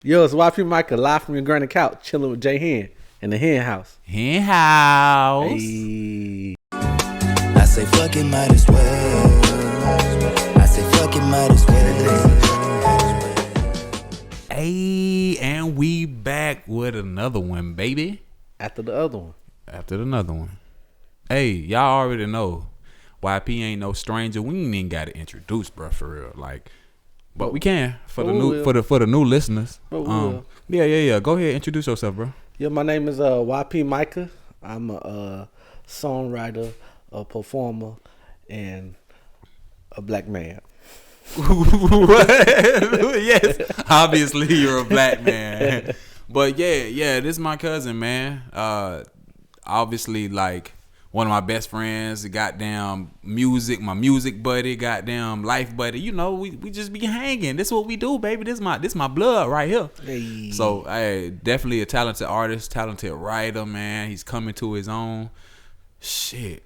Yo, it's YP Micah live from your granny couch, chilling with Jay Hen in the Hen House. Hen house. Hey. I say fuck it, might as well. I say fuck it, might as well. Hey, and we back with another one, baby. After the other one. After another one. Hey, y'all already know YP ain't no stranger. We ain't even got to introduce, bro, for real. Like, but we can for the new for the new listeners. Yeah. Go ahead, introduce yourself, bro. Yeah, my name is YP Micah. I'm a songwriter, a performer, and a black man. Yes, obviously you're a black man. But yeah, this is my cousin, man. Obviously, like one of my best friends, goddamn my music buddy, goddamn life buddy. You know, we just be hanging. This is what we do, baby. This my blood right here. Hey. So, definitely a talented artist, talented writer, man. He's coming to his own. Shit,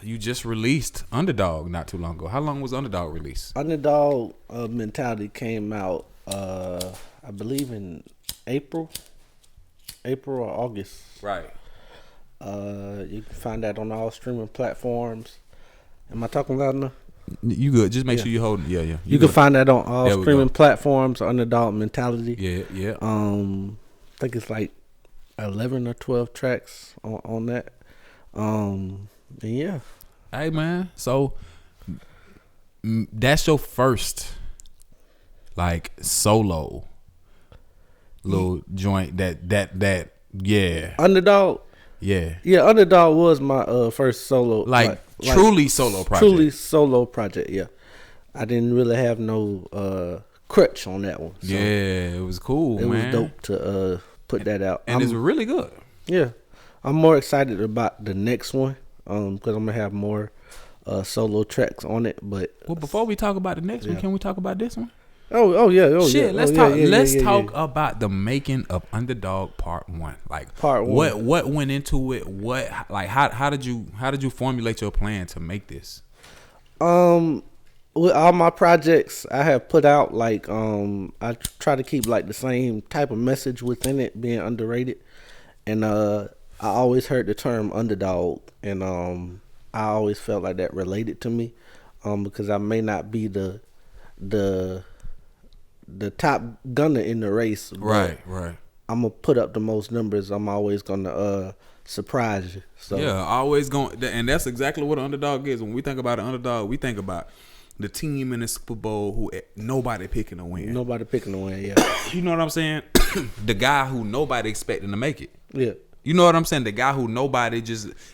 you just released Underdog not too long ago. How long was Underdog released? Underdog Mentality came out, I believe in April or August. Right. You can find that on all streaming platforms. Am I talking loud enough? You good? Just make sure you hold. Yeah. You can find that on all streaming platforms. Underdog Mentality. Yeah. I think it's like 11 or 12 tracks on that. And yeah. Hey man, so that's your first like solo little joint that yeah. Underdog. Yeah, Underdog was my first solo, like truly solo project. Truly solo project. Yeah, I didn't really have no crutch on that one. So yeah, it was cool. It man. was dope to put that out, and it's really good. Yeah, I'm more excited about the next one because I'm gonna have more solo tracks on it. But before we talk about the next one, can we talk about this one? Oh yeah. Let's talk. Let's talk about the making of Underdog Part 1. Like Part 1. What went into it? How did you formulate your plan to make this? With all my projects I have put out, like I try to keep like the same type of message within it, being underrated. And I always heard the term underdog, and I always felt like that related to me, because I may not be the top gunner in the race. Right. I'm gonna put up the most numbers. I'm always gonna surprise you. So yeah, always going, and that's exactly what an underdog is. When we think about an underdog, we think about the team in the Super Bowl who nobody picking to win. Yeah. You know what I'm saying? The guy who nobody expecting to make it. Yeah. You know what I'm saying? The guy who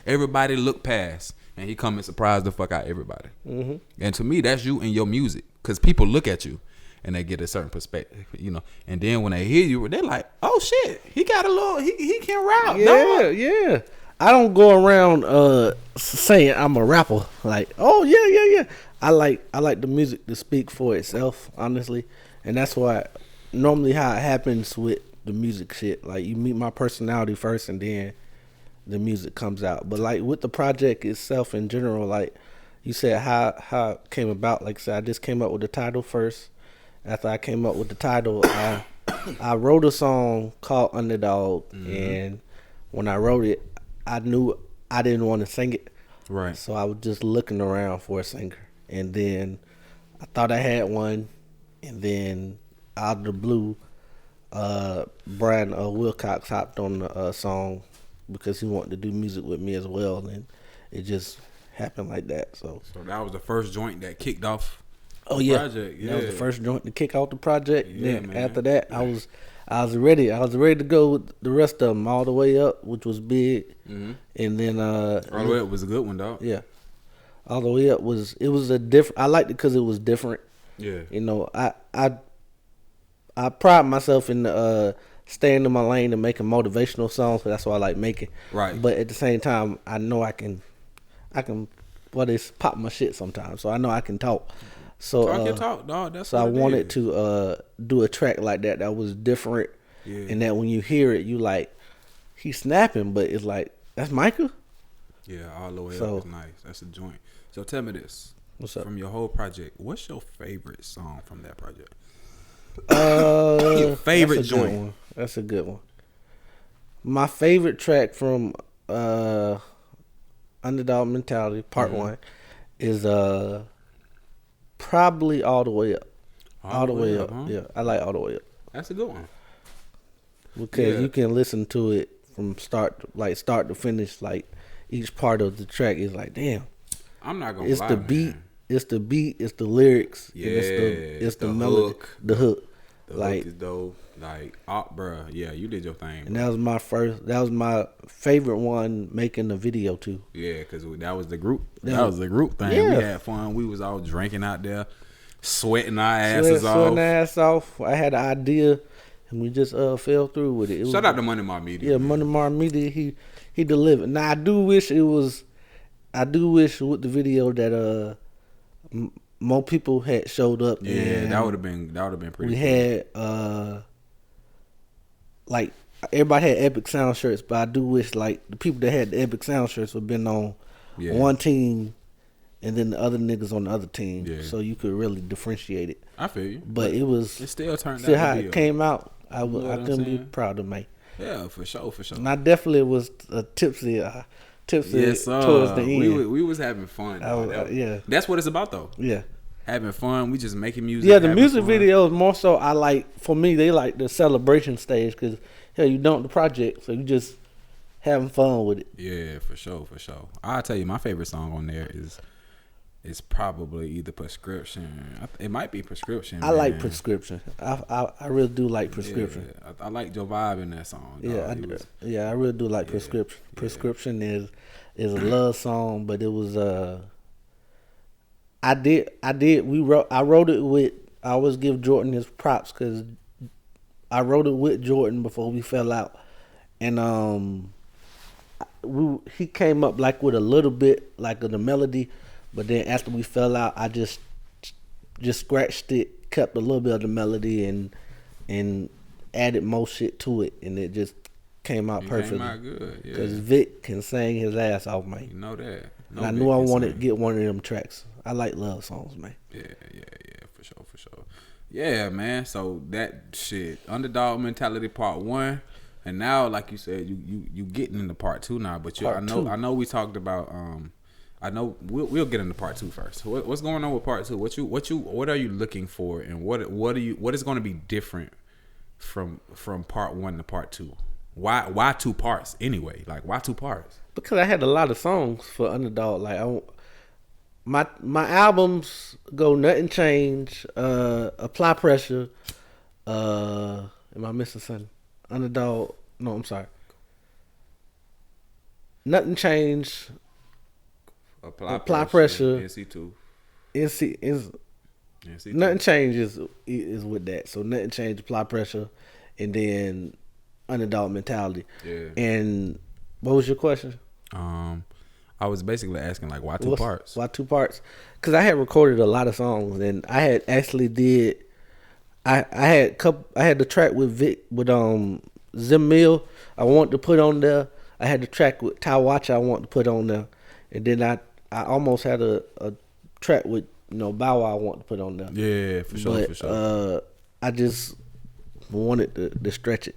everybody look past, and he come and surprise the fuck out everybody. Mm-hmm. And to me, that's you and your music, because people look at you and they get a certain perspective, you know. And then when they hear you, they're like, "Oh shit, he got a little, he can rap." Yeah. I don't go around saying I'm a rapper. Like, oh yeah. I like the music to speak for itself, honestly, and that's why normally how it happens with the music shit. Like, you meet my personality first, and then the music comes out. But like with the project itself in general, like you said, how it came about. Like I said, I just came up with the title first. After I came up with the title, I wrote a song called Underdog, and when I wrote it, I knew I didn't want to sing it. Right. So I was just looking around for a singer, and then I thought I had one, and then out of the blue, Brian Wilcox hopped on the song because he wanted to do music with me as well, and it just happened like that. So that was the first joint that kicked off. Oh yeah. Project. Yeah, that was the first joint to kick off the project. Yeah, then man. After that, I was ready. I was ready to go with the rest of them all the way up, which was big. Mm-hmm. And then all the way up was a good one, dog. Yeah, all the way up was a different. I liked it because it was different. Yeah, you know, I pride myself in staying in my lane and making motivational songs. So that's what I like making. Right. But at the same time, I know I can pop my shit sometimes. So I know I can talk. So talk, dog. That's so I wanted to do a track like that was different, and that when you hear it, you like, he's snapping, but it's like, that's Micah. Yeah, all the way up is nice. That's a joint. So tell me this: what's up? From your whole project, what's your favorite song from that project? Favorite that's a joint. good one. That's a good one. My favorite track from Underdog Mentality Part 1 is probably All the Way Up. All the Way Up. Huh? Yeah, I like All the Way Up That's a good one. because Yeah. you can listen to it from start to finish. Like each part of the track is like, damn. I'm not gonna It's lie, the man. beat. It's the beat. It's the lyrics. Yeah, and it's the melody. hook. The hook. The Like, hook is dope. Like, bruh, yeah, you did your thing. and Bro. that was my favorite one making the video too. Yeah, because that was the group. Yeah. That was the group thing. Yeah. We had fun. We was all drinking out there, sweating our asses off. Sweating ass off. I had an idea, and we just fell through with it. Shout out to Money Mar Media. Yeah, man. Money Mar Media. He delivered. Now I do wish with the video that more people had showed up. Yeah, and that would have been pretty. we cool. had like everybody had Epic Sound shirts, but I do wish like the people that had the Epic Sound shirts would have been on one team, and then the other niggas on the other team, Yeah. so you could really differentiate it. I feel you. But it was It still turned still out how to be it came out. I know what I'm couldn't be saying? proud of me. Yeah, for sure. And I definitely was tipsy Yes, sir. towards the end. We was having fun. Yeah. That's what it's about, though. Yeah. Having fun. We just making music. Yeah, the having music fun. videos more so I like, for me, they like the celebration stage because, hell, you don't the project, so you just having fun with it. Yeah, for sure. I'll tell you, my favorite song on there is probably either Prescription. It might be Prescription. I like man. Prescription. I really do like Prescription. Yeah, I like your vibe in that song. Yeah, dog. I really do like Prescription. Prescription is a love song, but it was I wrote it with. I always give Jordan his props because I wrote it with Jordan before we fell out, and he came up like with a little bit like of the melody, but then after we fell out, I just scratched it, kept a little bit of the melody, and added more shit to it, and it just came out perfectly. Came out good, yeah. Because Vic can sing his ass off, man. You know that. And I knew I wanted to get one of them tracks. I like love songs, man. Yeah, for sure. Yeah, man. So that shit, Underdog Mentality Part 1, and now, like you said, you getting into Part 2 now. But I know we talked about. I know we'll get into Part 2 first. What's going on with Part 2? What are you looking for, and what is going to be different from Part 1 to Part 2? Why 2 parts anyway? Like, why 2 parts? Because I had a lot of songs for Underdog. Like my albums go Nothing Change, Apply Pressure. Am I missing something? Underdog. No, I'm sorry. Nothing Change. Apply Pressure. NC2. NC2. Nothing Change is with that. So Nothing Change, Apply Pressure, and then Underdog Mentality. Yeah. And what was your question? I was basically asking, like, why 2 parts? Why 2 parts? Because I had recorded a lot of songs, and I had actually did. I had the track with Vic with Zim Mill. I wanted to put on there. I had the track with Ty Watcher. I wanted to put on there, and then I almost had a track with Bow Wow. I wanted to put on there. Yeah, for sure. I just wanted to stretch it.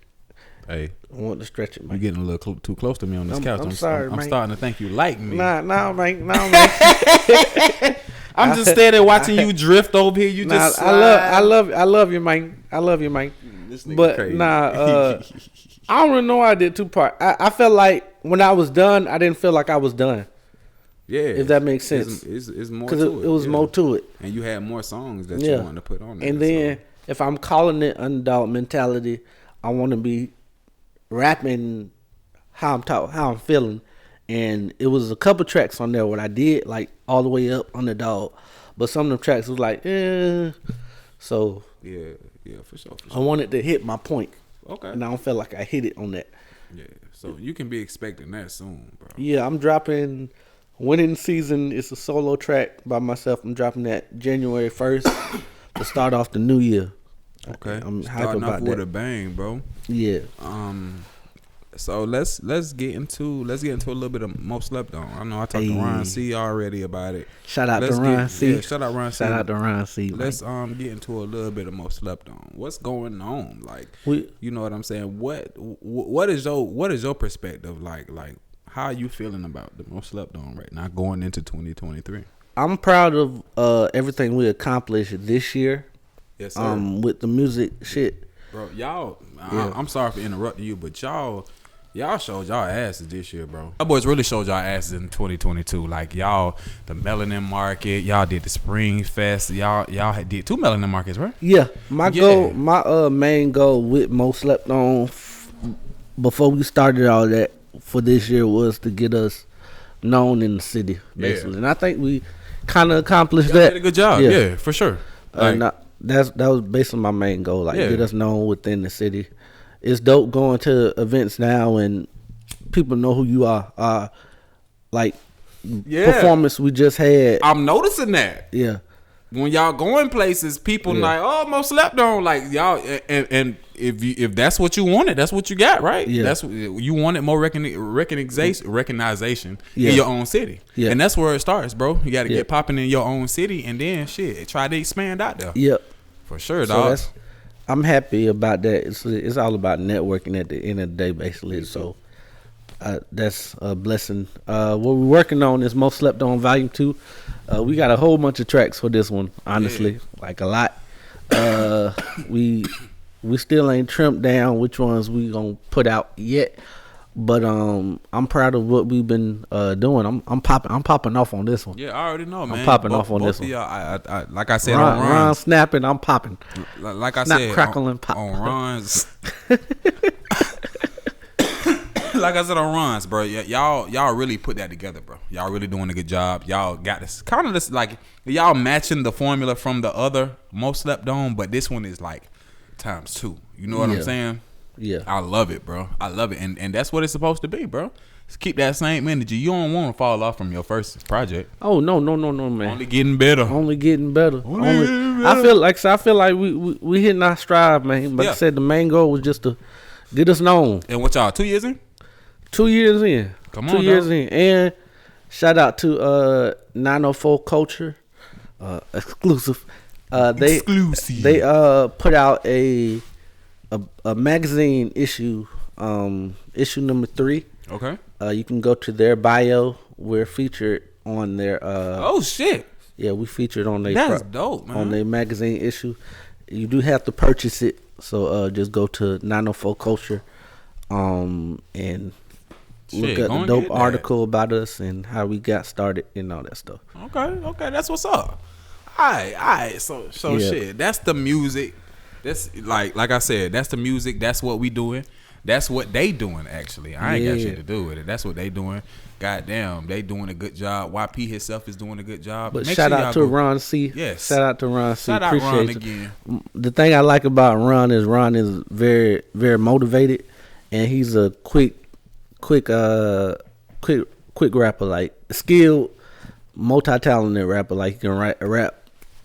Hey, I wanted to stretch it, man. You're getting a little too close to me on this couch. I'm sorry, I'm man. starting to think you like me. Nah, man. I'm just steady watching you drift over here. You just I love you, man. I love you, man. This nigga But crazy. I don't really know why I did 2 parts. I felt like when I was done, I didn't feel like I was done. Yeah, If that makes sense. It's more Because to it was yeah. more to it. And you had more songs that you Yeah. wanted to put on there. And then if I'm calling it Underdog Mentality, I want to be rapping how I'm feeling. And it was a couple tracks on there where I did like All the Way Up, Underdog, but some of the tracks was like, So yeah, for sure. I wanted to hit my point. Okay. And I don't feel like I hit it on that. Yeah, so you can be expecting that soon, bro. Yeah, I'm dropping Winning Season. It's a solo track by myself. I'm dropping that January 1st to start off the new year. Okay, I'm hyped starting about off with that. a bang, bro. Yeah. So let's get into a little bit of Most Slept On. I know I talked to Ron C already about it. Shout out to Ron C. Yeah, shout out Ron C. Shout out to Ron C. Let's get into a little bit of Most Slept On. What's going on? Like, you know what I'm saying? What is your perspective? Like how are you feeling about the Most Slept On right now going into 2023? I'm proud of everything we accomplished this year. Yes, sir. With the music shit. Bro, y'all, I'm sorry for interrupting you, but y'all showed y'all asses this year, bro. Y'all boys really showed y'all asses in 2022. Like, y'all, the Melanin Market, y'all did the Spring Fest, y'all did 2 Melanin Markets, right? Yeah, my main goal with Most Slept On before we started all that for this year was to get us known in the city, basically. Yeah. And I think we kind of accomplished y'all that. Did a good job, yeah for sure. That was basically my main goal, get us known within the city. It's dope going to events now and people know who you are. Performance we just had. I'm noticing that. Yeah. When y'all going places, people like, oh, Most Slept On, like y'all, and if that's what you wanted, that's what you got, right? Yeah. That's you wanted more recognition in your own city, and that's where it starts, bro. You got to get popping in your own city, and then try to expand out there. Yep, for sure, dog. I'm happy about that. It's all about networking at the end of the day, basically. So that's a blessing. What we're working on is Most Slept On Volume 2. We got a whole bunch of tracks for this one, honestly, like a lot. We still ain't trimmed down which ones we gonna put out yet, but I'm proud of what we've been doing. I'm popping off on this one. Yeah, I already know, man. I'm popping off on this one. I like I said, Ron snapping, I'm popping. Like I Snap, said, crackling, pop. On Ron's. Like I said on Ron's, bro, y'all really put that together, bro. Y'all really doing a good job. Y'all got this kind of this like y'all matching the formula from the other Most Slept On, but this one is like times 2. You know what I'm saying? Yeah, I love it, bro. I love it, and that's what it's supposed to be, bro. Just keep that same energy. You don't want to fall off from your first project. Oh no, man. Only getting better. I feel like we hitting our stride, man. But I said the main goal was just to get us known. And what y'all 2 years in? 2 years in. Come on, 2 years in. And shout out to 904 Culture, exclusive. They put out a magazine issue, issue number 3. Okay. You can go to their bio. We're featured on their. Oh shit. Yeah, we featured on their. That's dope, man. On their magazine issue. You do have to purchase it, so just go to 904 Culture, and look at the dope article about us and how we got started and all that stuff. Okay, that's what's up. All right. So shit. That's the music. That's like I said. That's the music. That's what we doing. That's what they doing, actually. I ain't got shit to do with it. That's what they doing. Goddamn, they doing a good job. YP himself is doing a good job. But shout out to Ron C. Yes. Shout out to Ron C. Shout out Ron again. The thing I like about Ron is very, very motivated, and he's a quick rapper, like skilled, multi-talented rapper. Like he can write a rap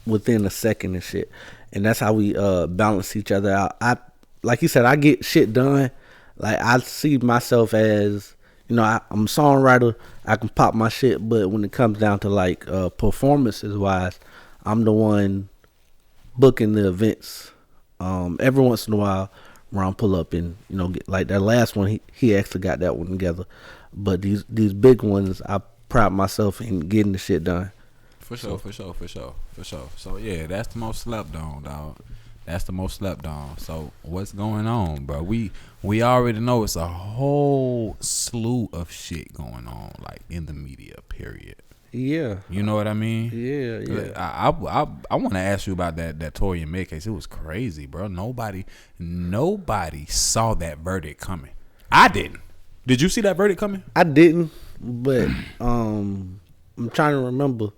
within a second and shit. And that's how we balance each other out. Like you said, I get shit done. Like I see myself as, I'm a songwriter. I can pop my shit, but when it comes down to like performances wise, I'm the one booking the events. Every once in a while, Ron pull up and get like that last one. He actually got that one together, but these big ones, I pride myself in getting the shit done. For sure. So yeah, that's the Most Slept On, dog. That's the Most Slept On. So what's going on, bro? We already know it's a whole slew of shit going on, like in the media. Period. Yeah. You know what I mean? Yeah. I want to ask you about that Tory and May case. It was crazy, bro. Nobody saw that verdict coming. I didn't. Did you see that verdict coming? I didn't, but I'm trying to remember.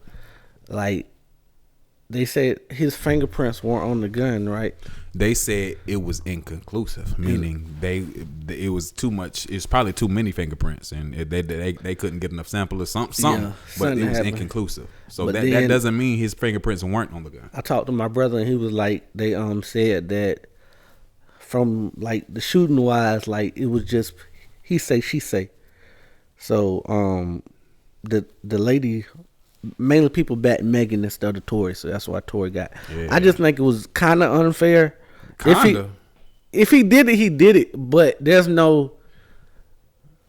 Like, they said his fingerprints weren't on the gun, right? They said it was inconclusive, meaning it was too much. It's probably too many fingerprints, and they couldn't get enough sample or something. But it was inconclusive. So that doesn't mean his fingerprints weren't on the gun. I talked to my brother, and he was like, they said that from like the shooting wise, like it was just he say, she say. So the lady, mainly people back Megan instead of Tory, so that's why Tory got. Yeah. I just think it was kind of unfair. Kinda. If he did it, he did it. But there's no.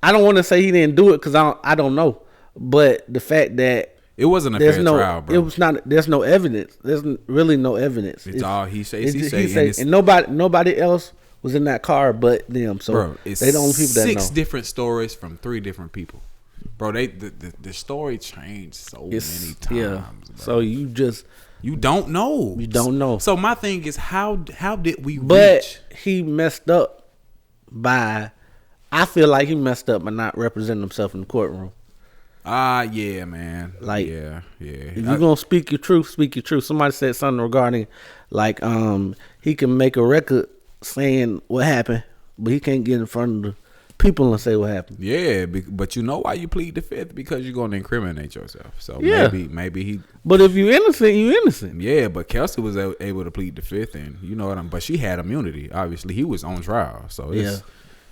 I don't want to say he didn't do it because I don't know. But the fact that it wasn't a fair trial, bro. It was not. There's no evidence. There's really no evidence. It's all he say, she say, and nobody else was in that car but them. So bro, it's they the only people that know. 6 different stories from 3 different people, bro. The story changed so many times. Yeah. Bro. So you don't know. You don't know. So my thing is, how did we But reach? he messed up by. I feel like he messed up by not representing himself in the courtroom. Yeah, man. Like, yeah. If you're gonna speak your truth, speak your truth. Somebody said something regarding, like, he can make a record saying what happened, but he can't get in front of the people and say what happened. Yeah, but you know why you plead the fifth? Because you're gonna incriminate yourself. So Yeah. maybe he. But if you innocent, you innocent. Yeah, but Kelsey was able to plead the fifth, and you know what I'm. But she had immunity. Obviously, he was on trial. So it's,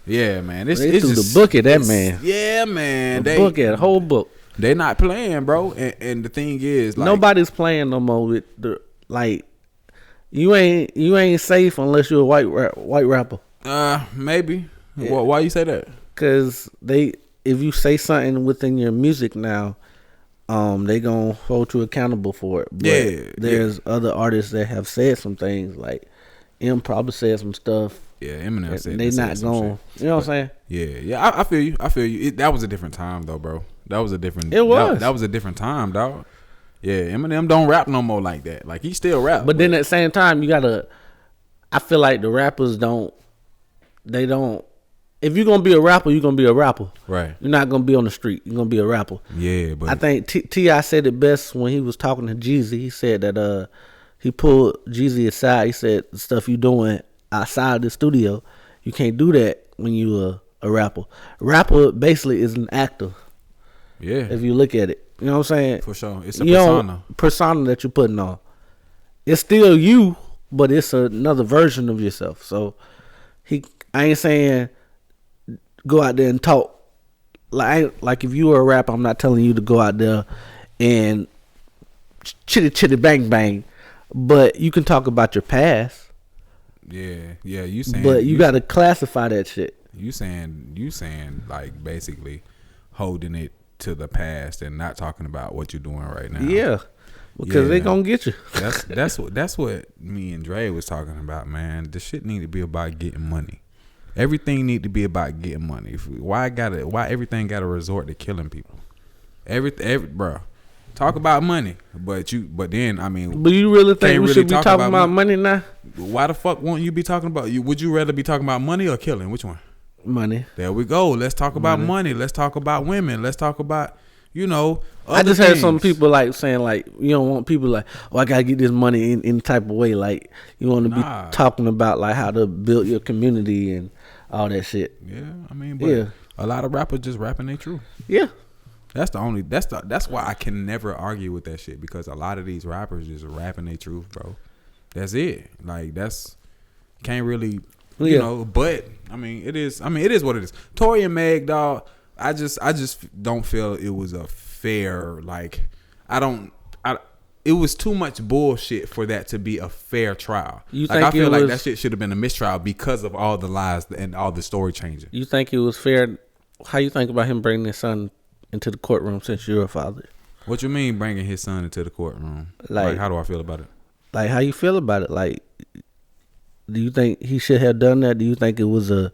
yeah, man. It's threw just the book at that man. Yeah, man. The whole book. They not playing, bro. And the thing is, like, nobody's playing no more with the like. You ain't safe unless you're a white rapper. Maybe. Yeah. Why you say that? Cause if you say something within your music now, they gonna hold you accountable for it. But there's other artists that have said some things, like M probably said some stuff. Yeah, Eminem said they not going. You know what I'm saying? Yeah. I feel you. That was a different time though, bro. That was a different. It was. That was a different time, dog. Yeah, Eminem don't rap no more like that. Like, he still rap. But then at the same time, you gotta. I feel like the rappers don't. They don't. If you're gonna be a rapper, you're gonna be a rapper. Right. You're not gonna be on the street. You're gonna be a rapper. Yeah, but I think T.I. said it best when he was talking to Jeezy. He said that he pulled Jeezy aside. He said, the stuff you doing outside the studio, you can't do that when you a rapper. A rapper basically is an actor. Yeah. If you look at it. You know what I'm saying? For sure. It's a persona. Persona that you're putting on. It's still you, but it's another version of yourself. So I ain't saying go out there and talk. Like if you were a rapper, I'm not telling you to go out there and chitty chitty bang bang. But you can talk about your past. Yeah, you saying. But you got to classify that shit. You saying like basically holding it to the past and not talking about what you're doing right now. Yeah, because they gonna get you. That's what me and Dre was talking about, man. The shit need to be about getting money. Everything need to be about getting money. Why everything got to resort to killing people? Bro. Talk about money, but then I mean. But you really think we should be talking about money now? Why the fuck won't you be talking about? Would you rather be talking about money or killing? Which one? Money. There we go. Let's talk about money. Let's talk about women. Let's talk about, I just heard some people like saying like, you don't want people like, oh, I gotta get this money in type of way. Like, you want to be talking about like how to build your community and all that shit. Yeah, I mean, but a lot of rappers just rapping their truth. Yeah. That's why I can never argue with that shit, because a lot of these rappers just rapping their truth, bro. That's it. Like, can't really, but I mean, it is what it is. Tory and Meg, dog, I just don't feel it was a fair, like, it was too much bullshit for that to be a fair trial. I feel like that shit should have been a mistrial because of all the lies and all the story changing. You think it was fair? How you think about him bringing his son into the courtroom since you're a father? What you mean bringing his son into the courtroom? Like, how do I feel about it? Like, how you feel about it? Like, do you think he should have done that? Do you think it was a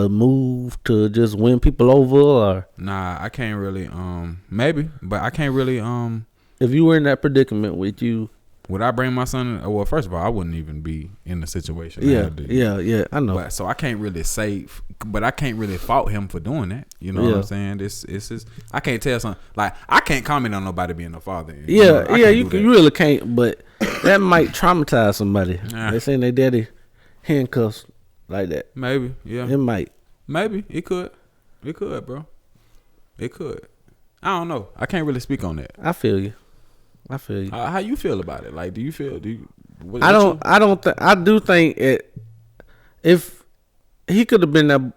move to just win people over? Or nah, I can't really. Maybe, but I can't really. If you were in that predicament, would I bring my son? Well, first of all, I wouldn't even be in the situation. Yeah, I know. But, so I can't really say, but I can't really fault him for doing that. You know what I'm saying? It's just, I can't tell something, like, I can't comment on nobody being a father. You really can't. But that might traumatize somebody. They saying their daddy handcuffs like that. Maybe, yeah. It might. Maybe it could, bro. It could. I don't know. I can't really speak on that. I feel you. How you feel about it? Like, do you feel? I do think if he could have been there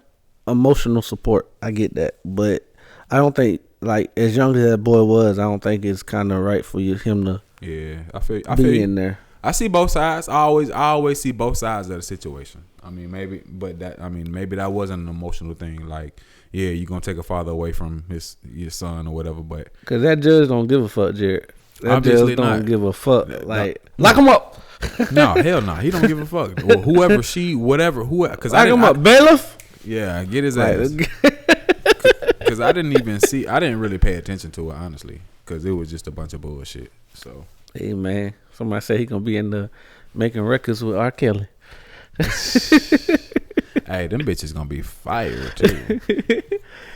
emotional support. I get that, but I don't think like as young as that boy was, I don't think it's kind of right for him to I feel be in there. I see both sides. I always see both sides of the situation. I mean, maybe that wasn't an emotional thing. Like, yeah, you're gonna take a father away from your son or whatever. But because that judge don't give a fuck, Jared. That obviously judge don't not. give a fuck. Like, lock him up. No, hell no. He don't give a fuck. Or whoever, because lock him up, bailiff. Yeah, get his ass. Because I didn't really pay attention to it honestly, because it was just a bunch of bullshit. So. Hey man, somebody say he gonna be in the making records with R. Kelly. Hey, them bitches gonna be fired too.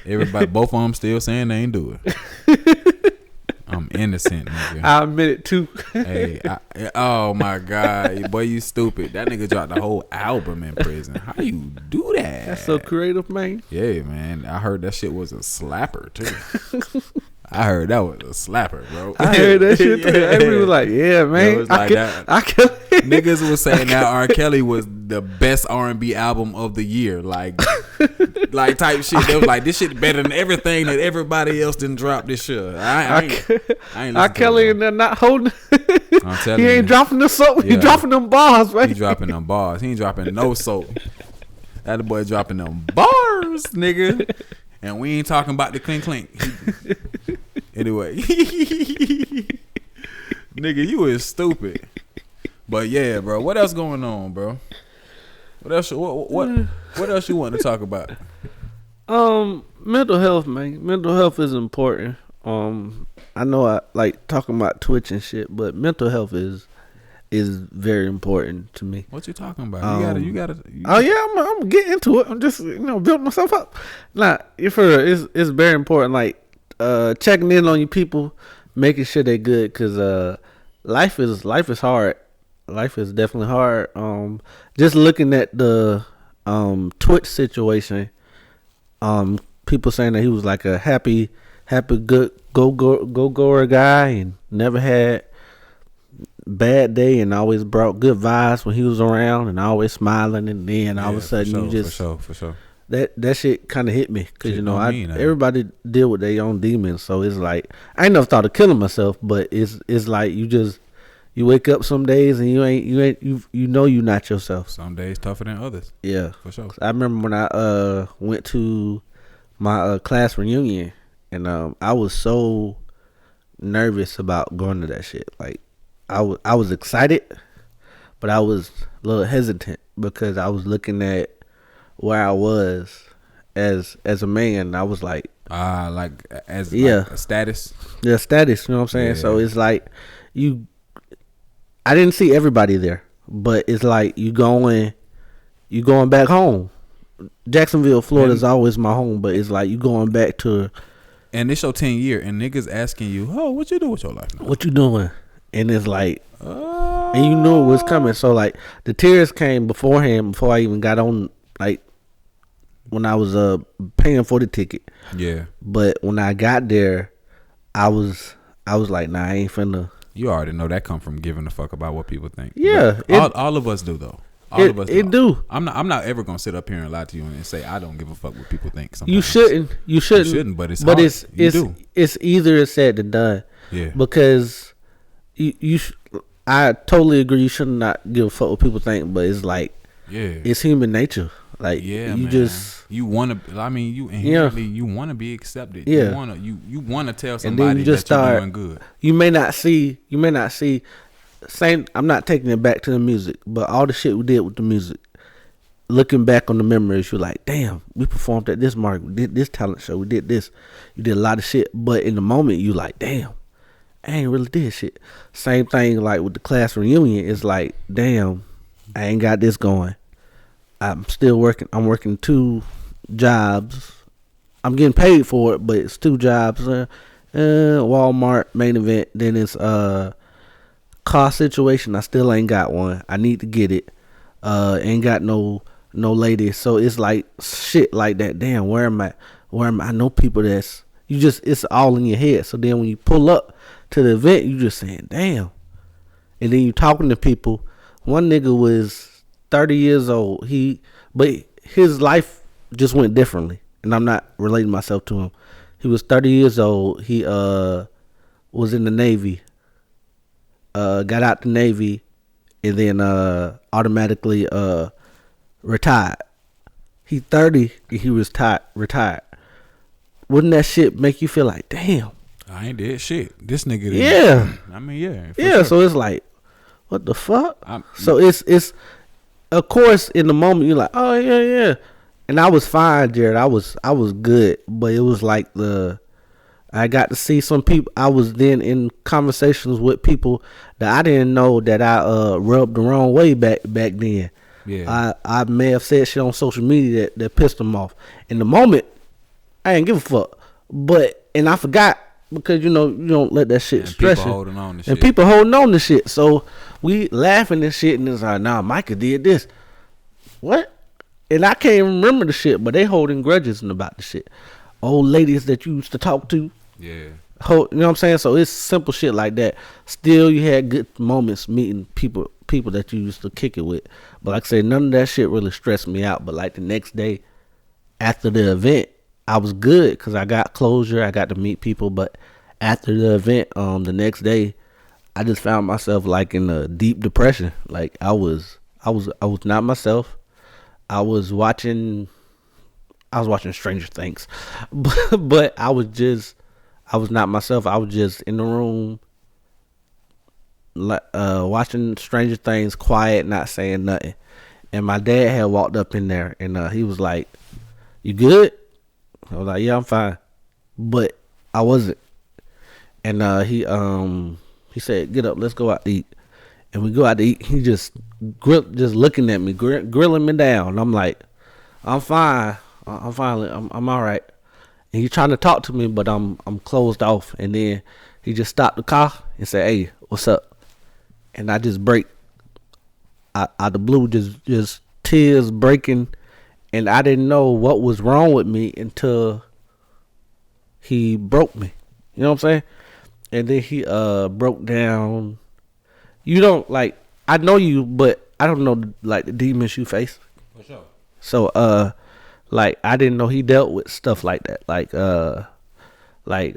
Everybody, both of them still saying they ain't do it. I'm innocent, nigga. I admit it too. Hey, oh my god, boy, you stupid. That nigga dropped the whole album in prison. How you do that? That's so creative, man. Yeah, man. I heard that shit was a slapper too. I heard that was a slapper, bro. I heard that shit too. Everybody was like, yeah, man. It was like niggas was saying that R. Kelly was the best R&B album of the year. Like type shit. They was like, this shit better than everything that everybody else didn't drop this year. I ain't R. Kelly and they're not holding. I'm telling you. He ain't dropping the soap. Yeah. He dropping them bars, man. He dropping them bars. He ain't dropping no soap. That boy dropping them bars, nigga. And we ain't talking about the clink clink. Anyway. Nigga, you is stupid. But yeah, bro. What else going on, bro? What else you want to talk about? Mental health, man. Mental health is important. I know I like talking about Twitch and shit, but mental health is very important to me. What you talking about? You gotta. Oh yeah, I'm getting into it. I'm just building myself up. Nah, for real, it's very important. Like checking in on your people, making sure they good, cause life is hard. Life is definitely hard. Just looking at the Twitch situation, people saying that he was like a happy, good go-goer guy and never had bad day and always brought good vibes when he was around and always smiling, and then all of a sudden for sure. That shit kind of hit me because everybody deal with their own demons, so it's like I ain't never thought of killing myself, but it's like you wake up some days and you know you're not yourself. Some days tougher than others. Yeah, for sure. I remember when I went to my class reunion and I was so nervous about going to that shit. Like I was excited, but I was a little hesitant because I was looking at where I was as a man. I was like as a status. Yeah, status. You know what I'm saying? Yeah. So it's like I didn't see everybody there, but it's like you going back home. Jacksonville, Florida is always my home, but it's like you going back to. And it's your 10 year, and niggas asking you, "Oh, what you doing with your life now? What you doing?" And it's like, and you knew it was coming. So like the tears came beforehand, before I even got on. Like when I was paying for the ticket. Yeah. But when I got there, I was like, nah, I ain't finna. You already know that come from giving a fuck about what people think. Yeah. All of us do though. All of us do. I'm not ever gonna sit up here and lie to you and say I don't give a fuck what people think. Sometimes. You shouldn't. But it's hard. It's easier said than done. Yeah. Because I totally agree. You should not give a fuck what people think. But it's like, it's human nature. Like you want to. I mean, you inherently you want to be accepted. Yeah. You want to tell somebody that you're doing good. You may not see. Same. I'm not taking it back to the music, but all the shit we did with the music. Looking back on the memories, you're like, damn, we performed at this market, we did this talent show, we did this. You did a lot of shit, but in the moment, you like, damn, I ain't really did shit. Same thing like with the class reunion. It's like, damn, I ain't got this going. I'm still working. I'm working 2 jobs. I'm getting paid for it, but it's 2 jobs. Walmart, Main Event. Then it's car situation. I still ain't got one. I need to get it. Ain't got no lady. So it's like shit like that. Damn, where am I? I know people that's it's all in your head. So then when you pull up to the event, you just saying, damn. And then you talking to people. One nigga was 30 years old. But his life just went differently, and I'm not relating myself to him. He was 30 years old. He was in the Navy. Got out the Navy, and then automatically retired. He 30 and he was retired. Wouldn't that shit make you feel like, damn? I ain't did shit. This nigga. Yeah. I mean, yeah. Yeah. Sure. So it's like, what the fuck? So it's of course in the moment you're like, oh yeah. And I was fine, Jared. I was good, but it was like I got to see some people. I was then in conversations with people that I didn't know that I rubbed the wrong way back then. Yeah. I may have said shit on social media that pissed them off. In the moment, I didn't give a fuck. And I forgot because you don't let that shit stress you. People holding on to shit. And people holding on to shit. So we laughing and shit, and it's like, nah, Micah did this. What? And I can't even remember the shit, but they holding grudges about the shit. Old ladies that you used to talk to. Yeah. You know what I'm saying? So it's simple shit like that. Still, you had good moments meeting people that you used to kick it with. But like I said, none of that shit really stressed me out. But like the next day after the event, I was good because I got closure. I got to meet people. But after the event, the next day, I just found myself like in a deep depression. Like I was not myself. I was watching Stranger Things, but I was not myself. I was just in the room, watching Stranger Things, quiet, not saying nothing. And my dad had walked up in there, and he was like, "You good?" I was like, "Yeah, I'm fine," but I wasn't. And he said, "Get up, let's go out to eat." And we go out to eat. He just looking at me, grilling me down. I'm like, "I'm fine. I'm all right." And he trying to talk to me, but I'm closed off. And then he just stopped the car and said, "Hey, what's up?" And I just break out the blue, just tears breaking, and I didn't know what was wrong with me until he broke me. You know what I'm saying? And then he broke down. You don't like. I know you, but I don't know like the demons you face. For sure. So like I didn't know he dealt with stuff like that, like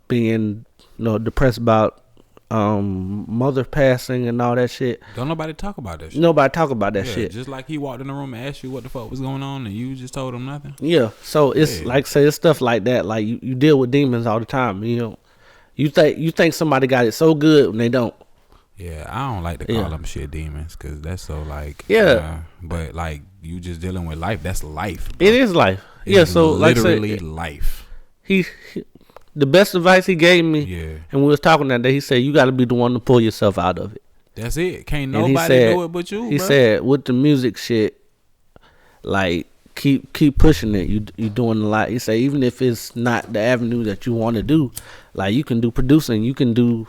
being depressed about mother passing and all that shit. Don't nobody talk about that shit. Nobody talk about that shit. Just like he walked in the room and asked you what the fuck was going on, and you just told him nothing. Yeah. So it's like say it's stuff like that. Like you deal with demons all the time. You think somebody got it so good when they don't. Yeah, I don't like to call them shit demons because that's so like but like you just dealing with life. That's life. Bro. It is life. It's so literally like say, life. He the best advice he gave me. And we was talking that day. He said you got to be the one to pull yourself out of it. That's it. Can't nobody do it but you. He bro. said with the music shit, like keep pushing it. You doing a lot. He said even if it's not the avenue that you want to do, like you can do producing. You can do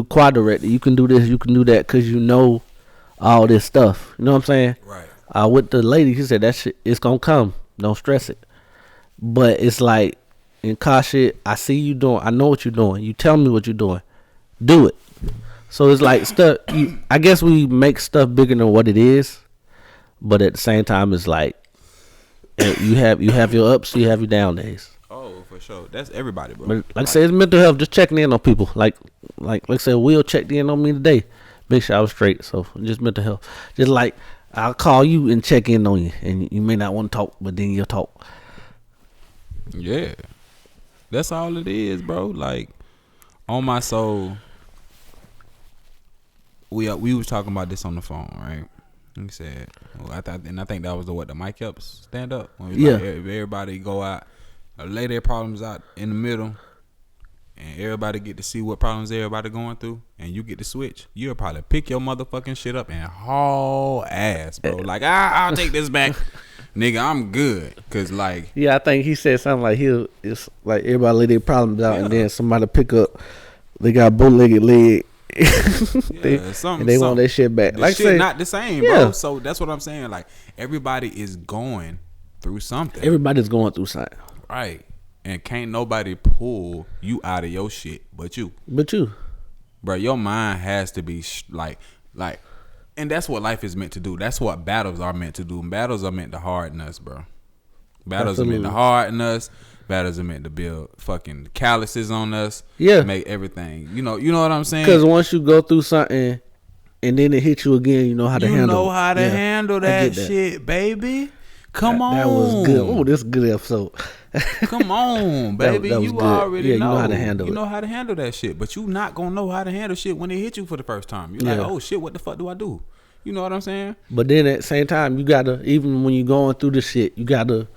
quad director. You can do this. You can do that because you know all this stuff. You know what I'm saying? Right. With the lady, he said that shit it's gonna come. Don't stress it. But it's like in car shit. I see you doing. I know what you're doing. You tell me what you're doing. Do it. So it's like stuff. I guess we make stuff bigger than what it is, but at the same time, it's like you have your ups, you have your down days. Oh, for sure. That's everybody, bro. But like I said, it's mental health. Just checking in on people. Like I said, Will checked in on me today. Make sure I was straight. So just mental health. Just like I'll call you and check in on you, and you may not want to talk, but then you'll talk. Yeah, that's all it is, bro. Like on my soul. We was talking about this on the phone, right? He said, I think that was the Micah stand up. When yeah. Like, everybody go out, lay their problems out in the middle, and everybody get to see what problems everybody going through, and you get to switch. You'll probably pick your motherfucking shit up and haul ass, bro. Like I'll take this back, nigga. I'm good, cause like I think he said something like it's like everybody lay their problems out, and then somebody pick up. They got bow-legged leg. they want their shit back. Like shit not the same, bro. So that's what I'm saying. Like everybody is going through something. Everybody's going through something, right? And can't nobody pull you out of your shit, but you, bro. Your mind has to be like, and that's what life is meant to do. That's what battles are meant to do. Battles are meant to harden us, bro. Battles are meant to harden us. Battles are meant to build fucking calluses on us. Yeah. Make everything. You know what I'm saying? Because once you go through something and then it hits you again, you know how to handle it. You know how to handle that shit, baby. Come on. That was good. Oh, this is a good episode. Come on, baby. that was you good. already you know how to handle it. You know how to handle that shit. But you not going to know how to handle shit when it hit you for the first time. You're like, oh, shit, what the fuck do I do? You know what I'm saying? But then at the same time, you got to, even when you're going through the shit, you got to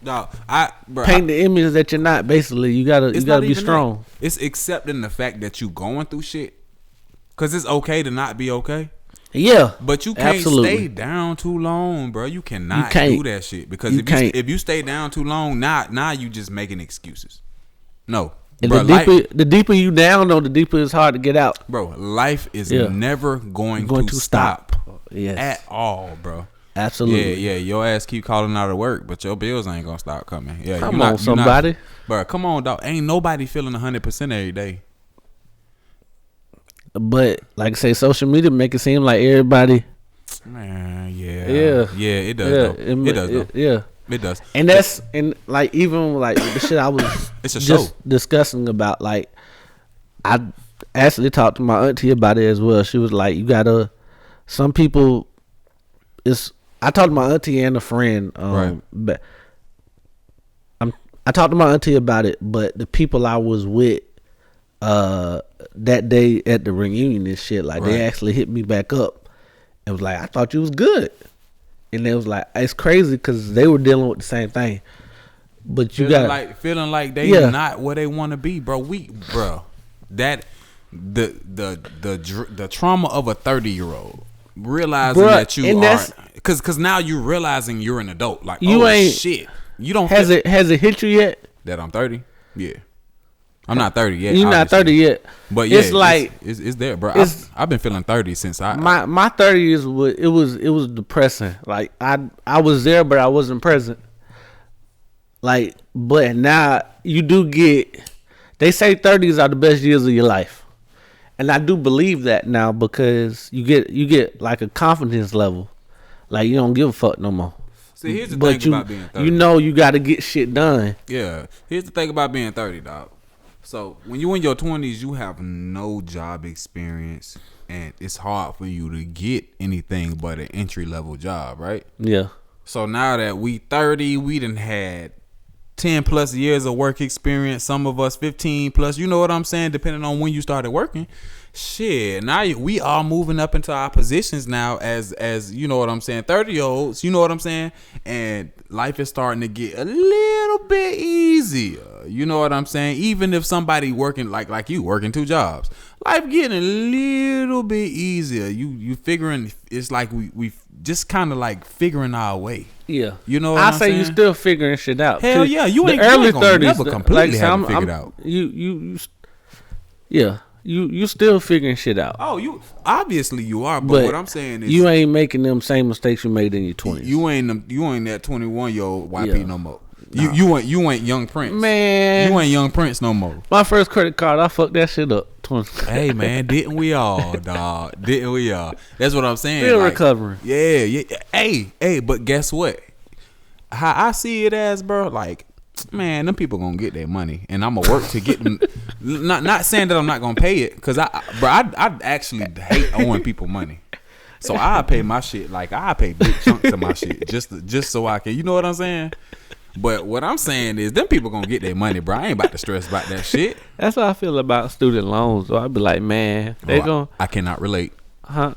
paint the image that you're not, basically. You got to be strong. That. It's accepting the fact that you going through shit. Because it's okay to not be okay. Yeah. But you can't stay down too long, bro. You cannot do that shit. Because if you stay down too long, now you just making excuses. No. And bro, the deeper you down, though, the deeper it's hard to get out. Bro, life is never going to stop. Yes. At all, bro. Absolutely. Yeah. Your ass keep calling out of work, but your bills ain't gonna stop coming. Yeah, come on, somebody. Bro, come on, dog. Ain't nobody feeling 100% every day. But like I say, social media make it seem like everybody. Man, yeah, it does. Yeah, it does. Though. Yeah, it does. And that's and like even like the shit I was it's a just show. Discussing about. Like I actually talked to my auntie about it as well. She was like, "You gotta." Some people, I talked to my auntie and a friend. Right. But I talked to my auntie about it, but the people I was with. That day at the reunion and shit, like they actually hit me back up and was like, I thought you was good. And it was like, it's crazy because they were dealing with the same thing. But you feeling like they not where they want to be, bro. That the trauma of a 30-year-old realizing that you are, because now you're realizing you're an adult. Like, you ain't shit. You don't has it hit you yet? That I'm 30? Yeah. I'm not 30 yet. You're not 30 yet. But yeah, it's like it's there, bro. I've been feeling 30 since my 30s it was depressing. Like I was there, but I wasn't present. Like, but now you do get. They say 30s are the best years of your life, and I do believe that now because you get like a confidence level, like you don't give a fuck no more. See, here's the thing about being 30. You know you got to get shit done. Yeah, here's the thing about being 30, dog. So when you in your 20s, you have no job experience, and it's hard for you to get anything but an entry level job, right? Yeah. So now that we 30, we done had 10 plus years of work experience. Some of us 15 plus. You know what I'm saying? Depending on when you started working. Shit, now we are moving up into our positions now as you know what I'm saying, 30-year-olds, you know what I'm saying? And life is starting to get a little bit easier. You know what I'm saying? Even if somebody working like you working 2 jobs, life getting a little bit easier. You figuring, it's like we just kind of like figuring our way. Yeah. You know what I'm saying? I say you still figuring shit out. Hell yeah, you ain't early 30s never completely have it figured out. You still figuring shit out. Oh, you obviously you are, but what I'm saying is you ain't making them same mistakes you made in your 20s. You ain't that 21-year-old YP no more. Nah. You ain't Young Prince. Man. You ain't Young Prince no more. My first credit card, I fucked that shit up. Hey man, didn't we all, dog? Didn't we all? That's what I'm saying. Still recovering. Yeah. Hey, but guess what? How I see it as, bro, like, man, them people gonna get their money, and I'm gonna work to get them. Not saying that I'm not gonna pay it, cause I actually hate owing people money. So I pay my shit, like I pay big chunks of my shit just so I can. You know what I'm saying? But what I'm saying is, them people gonna get their money, bro. I ain't about to stress about that shit. That's how I feel about student loans. So I'd be like, man, I cannot relate. Huh?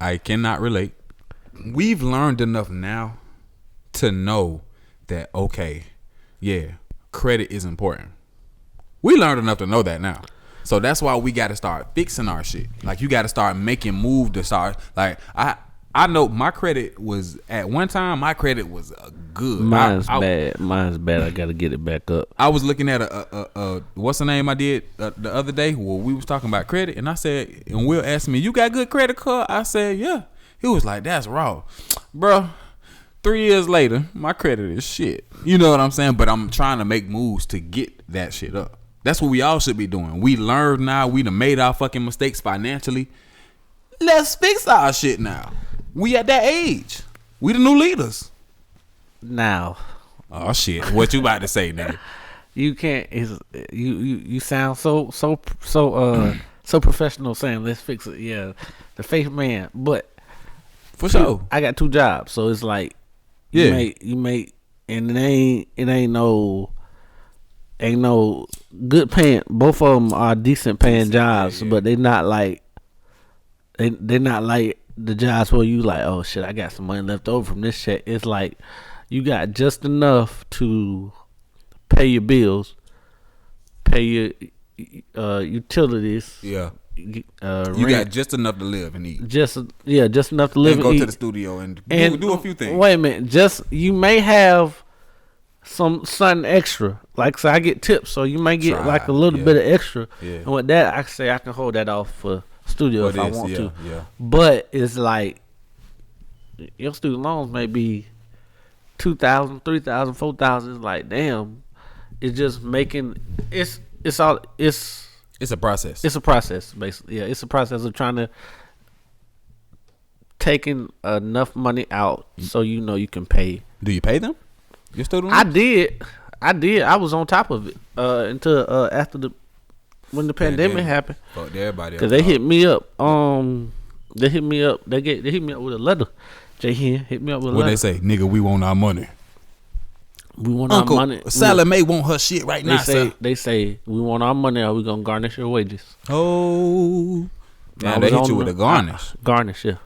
I cannot relate. We've learned enough now to know that, okay, yeah, credit is important. We learned enough to know that now. So that's why we got to start fixing our shit. Like, you got to start making moves to start. Like, I know my credit was, at one time, my credit was good. Mine's bad. I got to get it back up. I was looking at a what's the name I did the other day? Well, we was talking about credit, and I said, and Will asked me, you got good credit card? I said, yeah. He was like, that's raw. Bro, 3 years later, my credit is shit. You know what I'm saying? But I'm trying to make moves to get that shit up. That's what we all should be doing. We learned now. We done made our fucking mistakes financially. Let's fix our shit now. We at that age. We the new leaders. Now. Oh shit! What you about to say, nigga? You can't. You sound so professional saying let's fix it. Yeah, the faith man. But For sure. I got 2 jobs, so it's like you make, and it ain't no good paying. Both of them are decent paying jobs, but they not like they're not like the jobs where you like, oh shit, I got some money left over from this check. It's like you got just enough to pay your bills, pay your utilities. Yeah. You Rent. got just enough to live and eat. Just enough to live and go eat. to the studio and do a few things. Wait a minute, you may have something extra. Like, so I get tips, so you may get like a little bit of extra. Yeah. And with that, I say I can hold that off for studio if I want to. Yeah. But it's like your student loans may be $2,000, $3,000, $4,000. It's like, damn, it's just making it's a process. It's a process, basically. Yeah, it's a process of trying to taking enough money out so you know you can pay. Do you pay them? Your student loans? I did. I was on top of it until after when the pandemic happened. Fucked everybody up. Cause they hit me up. They hit me up. They hit me up with a letter. Jay hit me up with a letter. What they say? Nigga, we want our money. We want our money. Sally Mae want her shit right now. They say we want our money or we gonna garnish your wages. Oh, now they hit you with a garnish. Garnish, yeah.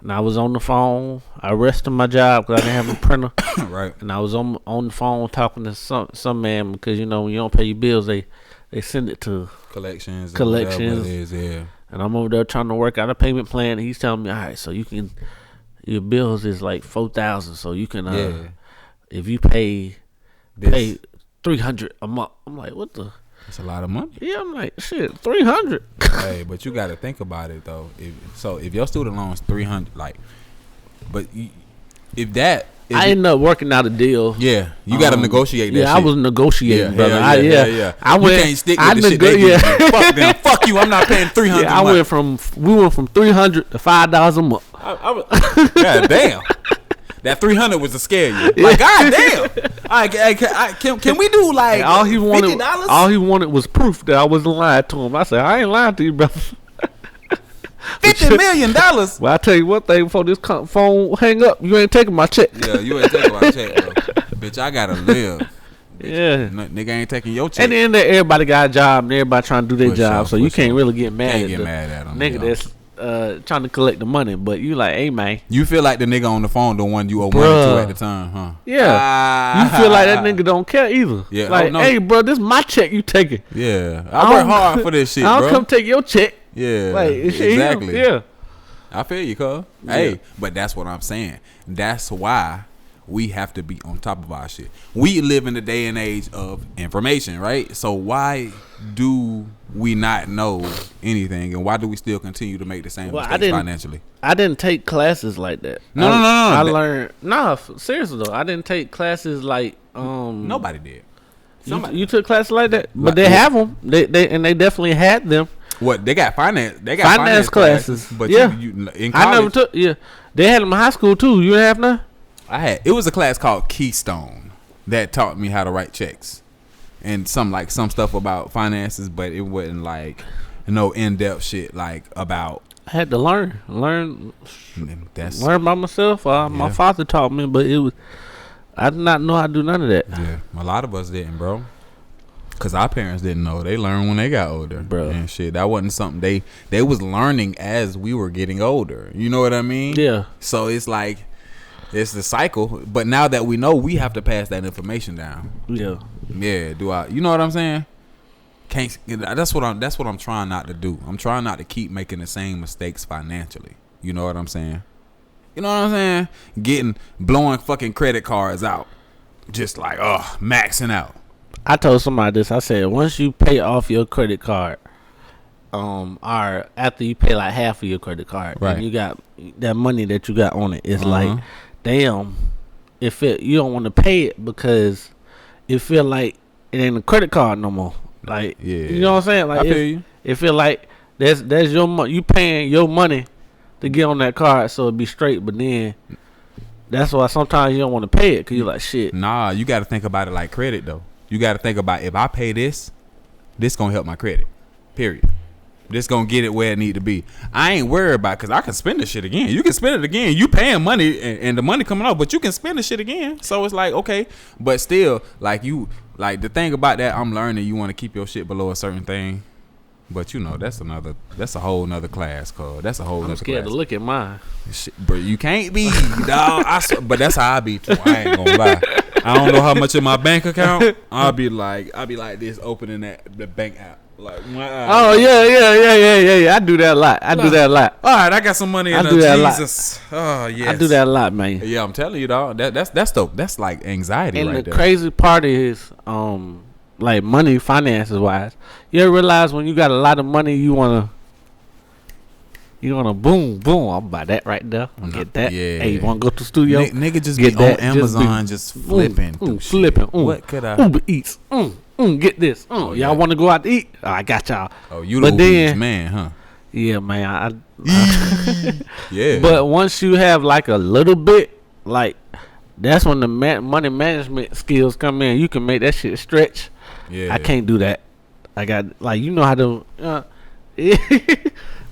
And I was on the phone. I rested my job because I didn't have a printer. Right. And I was on the phone talking to some man because when you don't pay your bills, they send it to collections. Collections. It is, yeah. And I'm over there trying to work out a payment plan. And he's telling me, all right, so you can, your bills is like $4,000, so you can, if you pay $300 a month. I'm like, what the? That's a lot of money. Yeah, I'm like, shit, $300. Hey, but you got to think about it though. If your student loan is $300, like, but I ended up working out a deal. Yeah, you got to negotiate that. Yeah, shit. I was negotiating, brother. Yeah. I went. You can't stick with the shit they give you. Fuck them. Fuck you. I'm not paying $300. Yeah, we went from $300 to $5 a month. God damn. That $300 was to scare you. Like, God damn. Can we do like all he wanted? $50? All he wanted was proof that I wasn't lying to him. I said, I ain't lying to you, brother. $50 million. Well, I tell you one thing before this phone hang up, you ain't taking my check. Yeah, you ain't taking my check, bro. Bitch, I gotta live. Bitch, yeah, nigga ain't taking your check. And then everybody got a job and everybody trying to do their job, so you can't really get mad. Can't get mad at them, nigga that's trying to collect the money, but you like, hey man, you feel like the nigga on the phone, the one you owe money to at the time, huh? Yeah, you feel like that nigga don't care either. Yeah, like, hey bro, this is my check you taking. Yeah, I work hard for this shit, bro. I don't come take your check. Yeah, like, exactly. Yeah, I feel you, cuz. Yeah. Hey, but that's what I'm saying. That's why we have to be on top of our shit. We live in the day and age of information, right? So why do we not know anything, and why do we still continue to make the same mistakes financially? I didn't take classes like that. No. I learned. Seriously though, I didn't take classes like. Nobody did. You took classes like that, but they have them. They definitely had them. What they got finance? They got finance classes. But yeah, you in college, I never took. Yeah, they had them in high school too. You didn't have none? I had. It was a class called Keystone that taught me how to write checks and some stuff about finances, but it wasn't like no in depth shit like about. I had to learn by myself. My father taught me, but I did not know how to do none of that. Yeah, a lot of us didn't, bro. Cause our parents didn't know. They learned when they got older, bro. And shit, that wasn't something they was learning as we were getting older. You know what I mean? Yeah. So it's like it's the cycle. But now that we know, we have to pass that information down. Yeah. Yeah. You know what I'm saying? That's what I'm trying not to do. I'm trying not to keep making the same mistakes financially. You know what I'm saying? You know what I'm saying? Blowing fucking credit cards out, just like maxing out. I told somebody this. I said, once you pay off your credit card, or after you pay like half of your credit card, right, and you got that money that you got on it, it's like, damn, you don't want to pay it because it feel like it ain't a credit card no more. Like, you know what I'm saying? Like, I feel you. It feel like that's your money. You paying your money to get on that card, so it be straight. But then That's why sometimes you don't want to pay it because you're like, shit. Nah, you got to think about it like credit though. You got to think about if I pay this gonna help my credit. Period. This gonna get it where it need to be. I ain't worried about because I can spend the shit again. You can spend it again. You paying money and the money coming off, but you can spend the shit again. So it's like okay, but still like the thing about that I'm learning you want to keep your shit below a certain thing. But you know that's a whole nother class, cause that's a whole. I'm scared to look at mine. Shit, bro, you can't be, dog. But that's how I be too. I ain't gonna lie. I don't know how much in my bank account. I'll be like this, opening the bank app. Like, oh yeah. I do that a lot. All right, I got some money in Jesus. Oh yeah, I do that a lot, man. Yeah, I'm telling you, dog. That's like anxiety, and right the there. crazy part is, like money, finances wise, you ever realize when you got a lot of money, you wanna boom. I'm buy that right there. I'm get that. Yeah. Hey, you wanna go to the studio? Nigga just get be that. on Amazon, just flipping, flipping. What could I? Uber Eats. Get this. Oh, y'all want to go out to eat? Oh, I got y'all. Oh, you the Uber Eats man, huh? Yeah, man. Yeah. But once you have like a little bit, like that's when the money management skills come in. You can make that shit stretch. Yeah. I can't do that. I got like you know how to.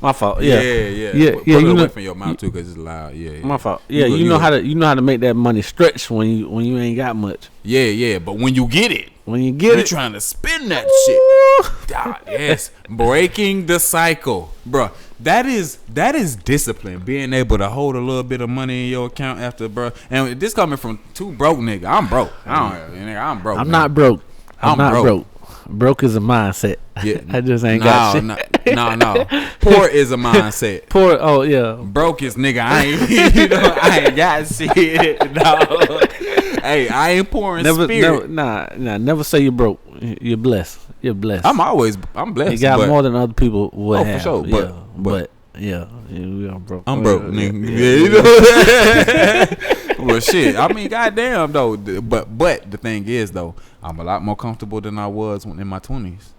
My fault. Yeah. Put it away from your mouth too, cause it's loud. Yeah. My fault. Yeah, you know how to make that money stretch when you ain't got much. Yeah. But when you get it, you're trying to spend that shit. God, yes, breaking the cycle, bro. That is discipline. Being able to hold a little bit of money in your account after, bro. And this coming from two broke nigga. I'm broke. I'm broke. I'm not broke. I'm not broke. Broke is a mindset. Yeah. I just ain't got shit. No. Poor is a mindset. Poor. Oh yeah. Broke is nigga. I ain't got shit. No. Hey, I ain't poor in spirit. Never say you're broke. You're blessed. I'm blessed. You got more than other people would have. For sure. But yeah, we are broke. I'm broke, nigga. Well, shit. I mean, goddamn though. But the thing is though, I'm a lot more comfortable than I was in my 20s.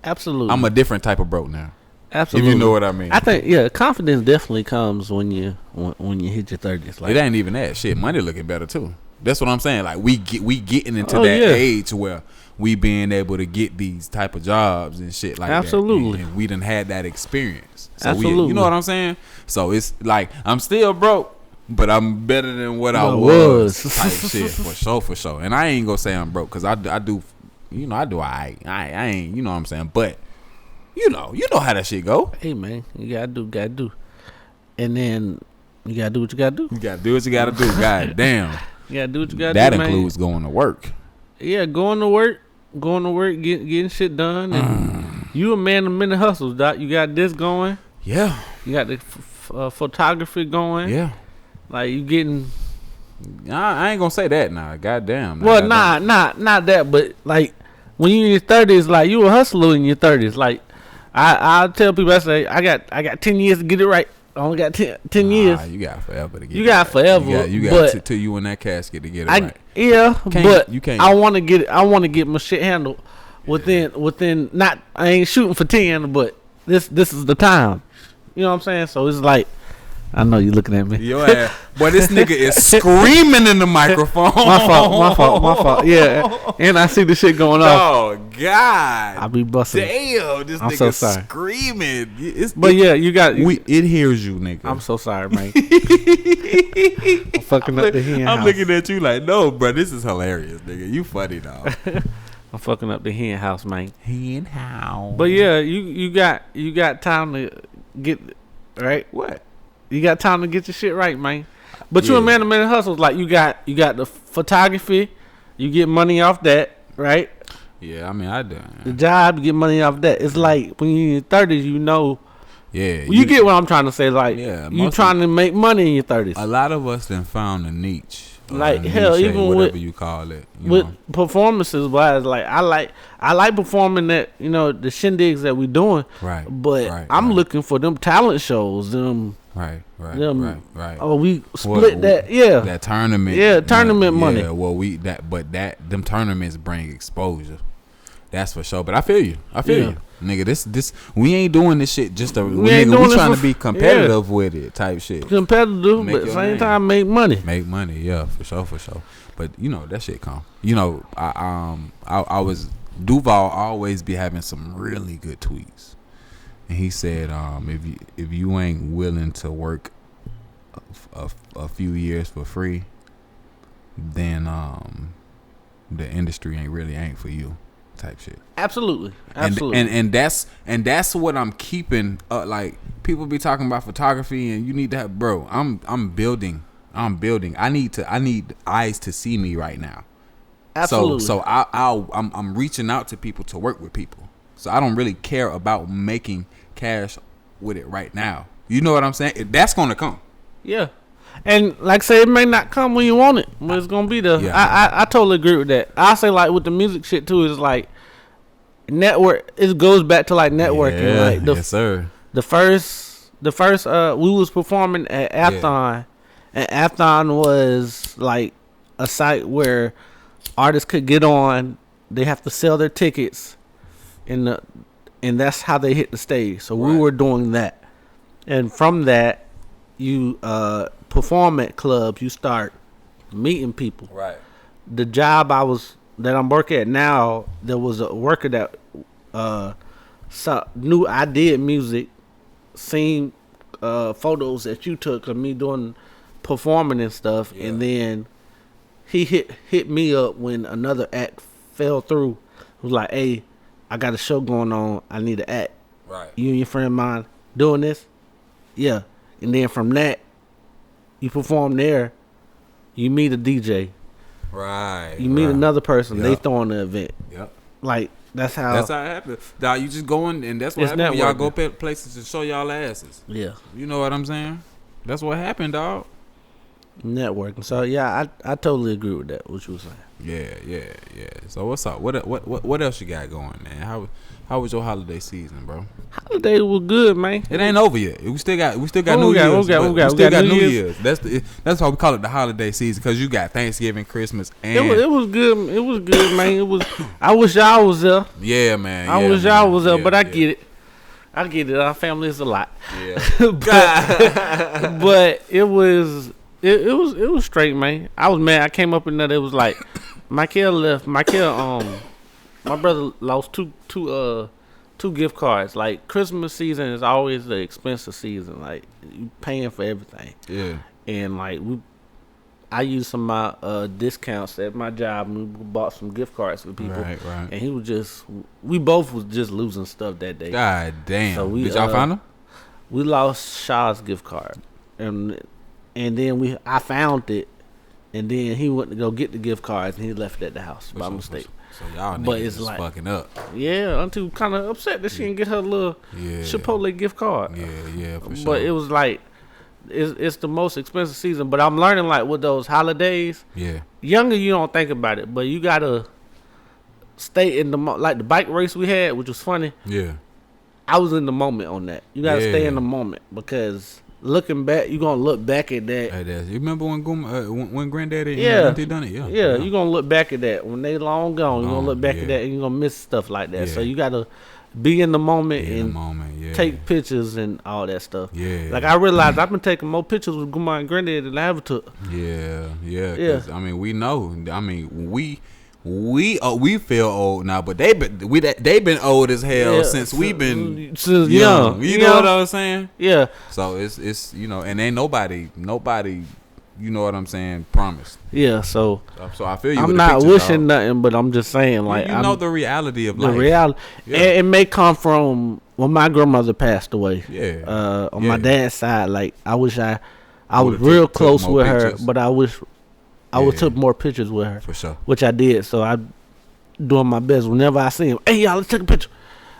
Absolutely. I'm a different type of broke now. Absolutely. If you know what I mean. I think confidence definitely comes when you hit your 30s. Like, it ain't even that shit. Money looking better too. That's what I'm saying. Like we getting into age where we being able to get these type of jobs and shit like Absolutely. that. And we done had that experience. So Absolutely. you know what I'm saying? So it's like I'm still broke, but I'm better than what I was. Type shit for sure. And I ain't gonna say I'm broke because I do, I do. I ain't, you know what I'm saying. But you know how that shit go. Hey man, you gotta do, and then you gotta do what you gotta do. You gotta do what you gotta do. God damn. You gotta do what you gotta that do. That includes going to work. Yeah, going to work, getting shit done. And you a man of many hustles, Doc. You got this going. Yeah. You got the photography going. Yeah. Like you getting. I ain't gonna say that now. Goddamn. Well, not that, but like when you in your 30s, like you a hustler in your 30s. Like I tell people, I say I got 10 years to get it right. I only got 10 years. You got forever to get it. You got forever. You got till you in that casket to get it right. Yeah, but you can't. I want to get it. I want to get my shit handled within. Not I ain't shooting for 10, but this is the time. You know what I'm saying? So it's like I know you looking at me. Yo ass. Boy, this nigga is screaming in the microphone. My fault. Yeah, and I see the shit going off. Oh God! I be busting. Damn, this nigga so screaming. It hears you, nigga. I'm so sorry, man. I'm fucking up the hen house. I'm looking at you like, no, bro. This is hilarious, nigga. You funny dog. I'm fucking up the hen house, man. Hen house. But yeah, you got time to get right. What? You got time to get your shit right, man. But you a man of many hustles. Like you got the photography, you get money off that, right? Yeah, I mean I do. The job, you get money off that. It's like when you're in your 30s, you know. Yeah, you get what I'm trying to say. Like, you trying to make money in your 30s. A lot of us done found a niche. Like hell, niche, even whatever with you call it, performances wise, like I like performing that, the shindigs that we doing. Right. But I'm looking for them talent shows, them. Right. Oh, we split that. Yeah. That tournament. Yeah, tournament money. Yeah. Well, them tournaments bring exposure. That's for sure. But I feel you. nigga, this we ain't doing this shit just to We ain't doing we this trying to for- be competitive with it type shit. Competitive, Make but at the your same name. time make money. Make money, yeah, for sure. But you know that shit come. You know, I was Duval always be having some really good tweets, and he said, if you ain't willing to work a few years for free, then the industry ain't for you, type shit. Absolutely. And that's what I'm keeping. Like people be talking about photography, and you need to have, bro. I'm building. I need eyes to see me right now. Absolutely. So I'm reaching out to people to work with people. So I don't really care about making cash with it right now. You know what I'm saying? That's gonna come. Yeah. And like I say, it may not come when you want it, but it's gonna be there. Yeah. I totally agree with that. I say like with the music shit too, is like network. It goes back to like networking. Yeah, like yes sir. The first we was performing at Afton, and Afton was like a site where artists could get on. They have to sell their tickets, and that's how they hit the stage. So we were doing that, and from that, you perform at clubs. You start meeting people. Right. The job that I'm working at now, there was a worker that knew I did music, seen photos that you took of me doing performing and stuff, and then he hit me up when another act fell through. Was like, hey, I got a show going on, I need an act. Right. You and your friend of mine doing this? Yeah. And then from that, you perform there, you meet a DJ. Right. You meet another person, they Yep. throwing the event. Yep. Like that's how it happens. Dog, you just going, and that's what It's happens when y'all networking. go places to show y'all asses. Yeah. You know what I'm saying? That's what happened, dog. Networking. So yeah, I totally agree with that, what you were saying. Yeah. So what's up? What else you got going, man? How was your holiday season, bro? Holiday was good, man. It ain't over yet. We still got What New we got? Year's. We got We still got New New Year's. Year's. That's why we call it the holiday season, because you got Thanksgiving, Christmas, and It was good. It was good, man. It was. I wish y'all was there. yeah, man. I yeah, wish man. y'all was there, Yeah, but I yeah. get it. I get it. Our family is a lot. Yeah. But it was straight, man. I was mad. I came up in there. It was like Micah left. Micah my brother lost two gift cards. Like Christmas season is always the expensive season. Like you paying for everything. Yeah. And like I used some of my discounts at my job, and we bought some gift cards for people. Right. And he was we both was just losing stuff that day. God damn. So Did y'all find them? We lost Shaw's gift card, and then I found it, and then he went to go get the gift cards, and he left it at the house by mistake. So y'all But niggas it's is like- fucking up. Yeah, Auntie kind of upset that she didn't get her little Yeah. Chipotle gift card. Yeah, for sure. But it was like it's the most expensive season. But I'm learning like with those holidays. Yeah. Younger, you don't think about it, but you gotta stay in the like the bike race we had, which was funny. Yeah. I was in the moment on that. You gotta stay Yeah. in the moment, because looking back, you gonna look back at that. Hey, you remember when Granddaddy and Yeah. Auntie done it? Yeah. Yeah, you gonna look back at that when they long gone. You Long, gonna look back yeah. at that, and you gonna miss stuff like that. So Yeah. you gotta be in the moment In the and moment, yeah. take pictures and all that stuff. Yeah. Like I realized I've been taking more pictures with Grandma and Granddad than I ever took. Yeah. 'Cause, Yeah. I mean, we know. I mean, we feel old now, but they've been old as hell Yeah, since we've been since young. young. You know what I'm saying? Yeah, So it's and ain't nobody, you know what I'm saying, promised. yeah. So So I feel you. I'm with the not pictures, wishing dog. nothing, but I'm just saying like you I'm, know the reality of the life. reality. Yeah. And it may come from when my grandmother passed away. Yeah. On my Yeah. dad's side, like I wish I was Would've real took close more with pictures. her, but I wish I would Yeah. took more pictures with her, For sure. which I did. So I doing my best whenever I see him. Hey, y'all, let's take a picture.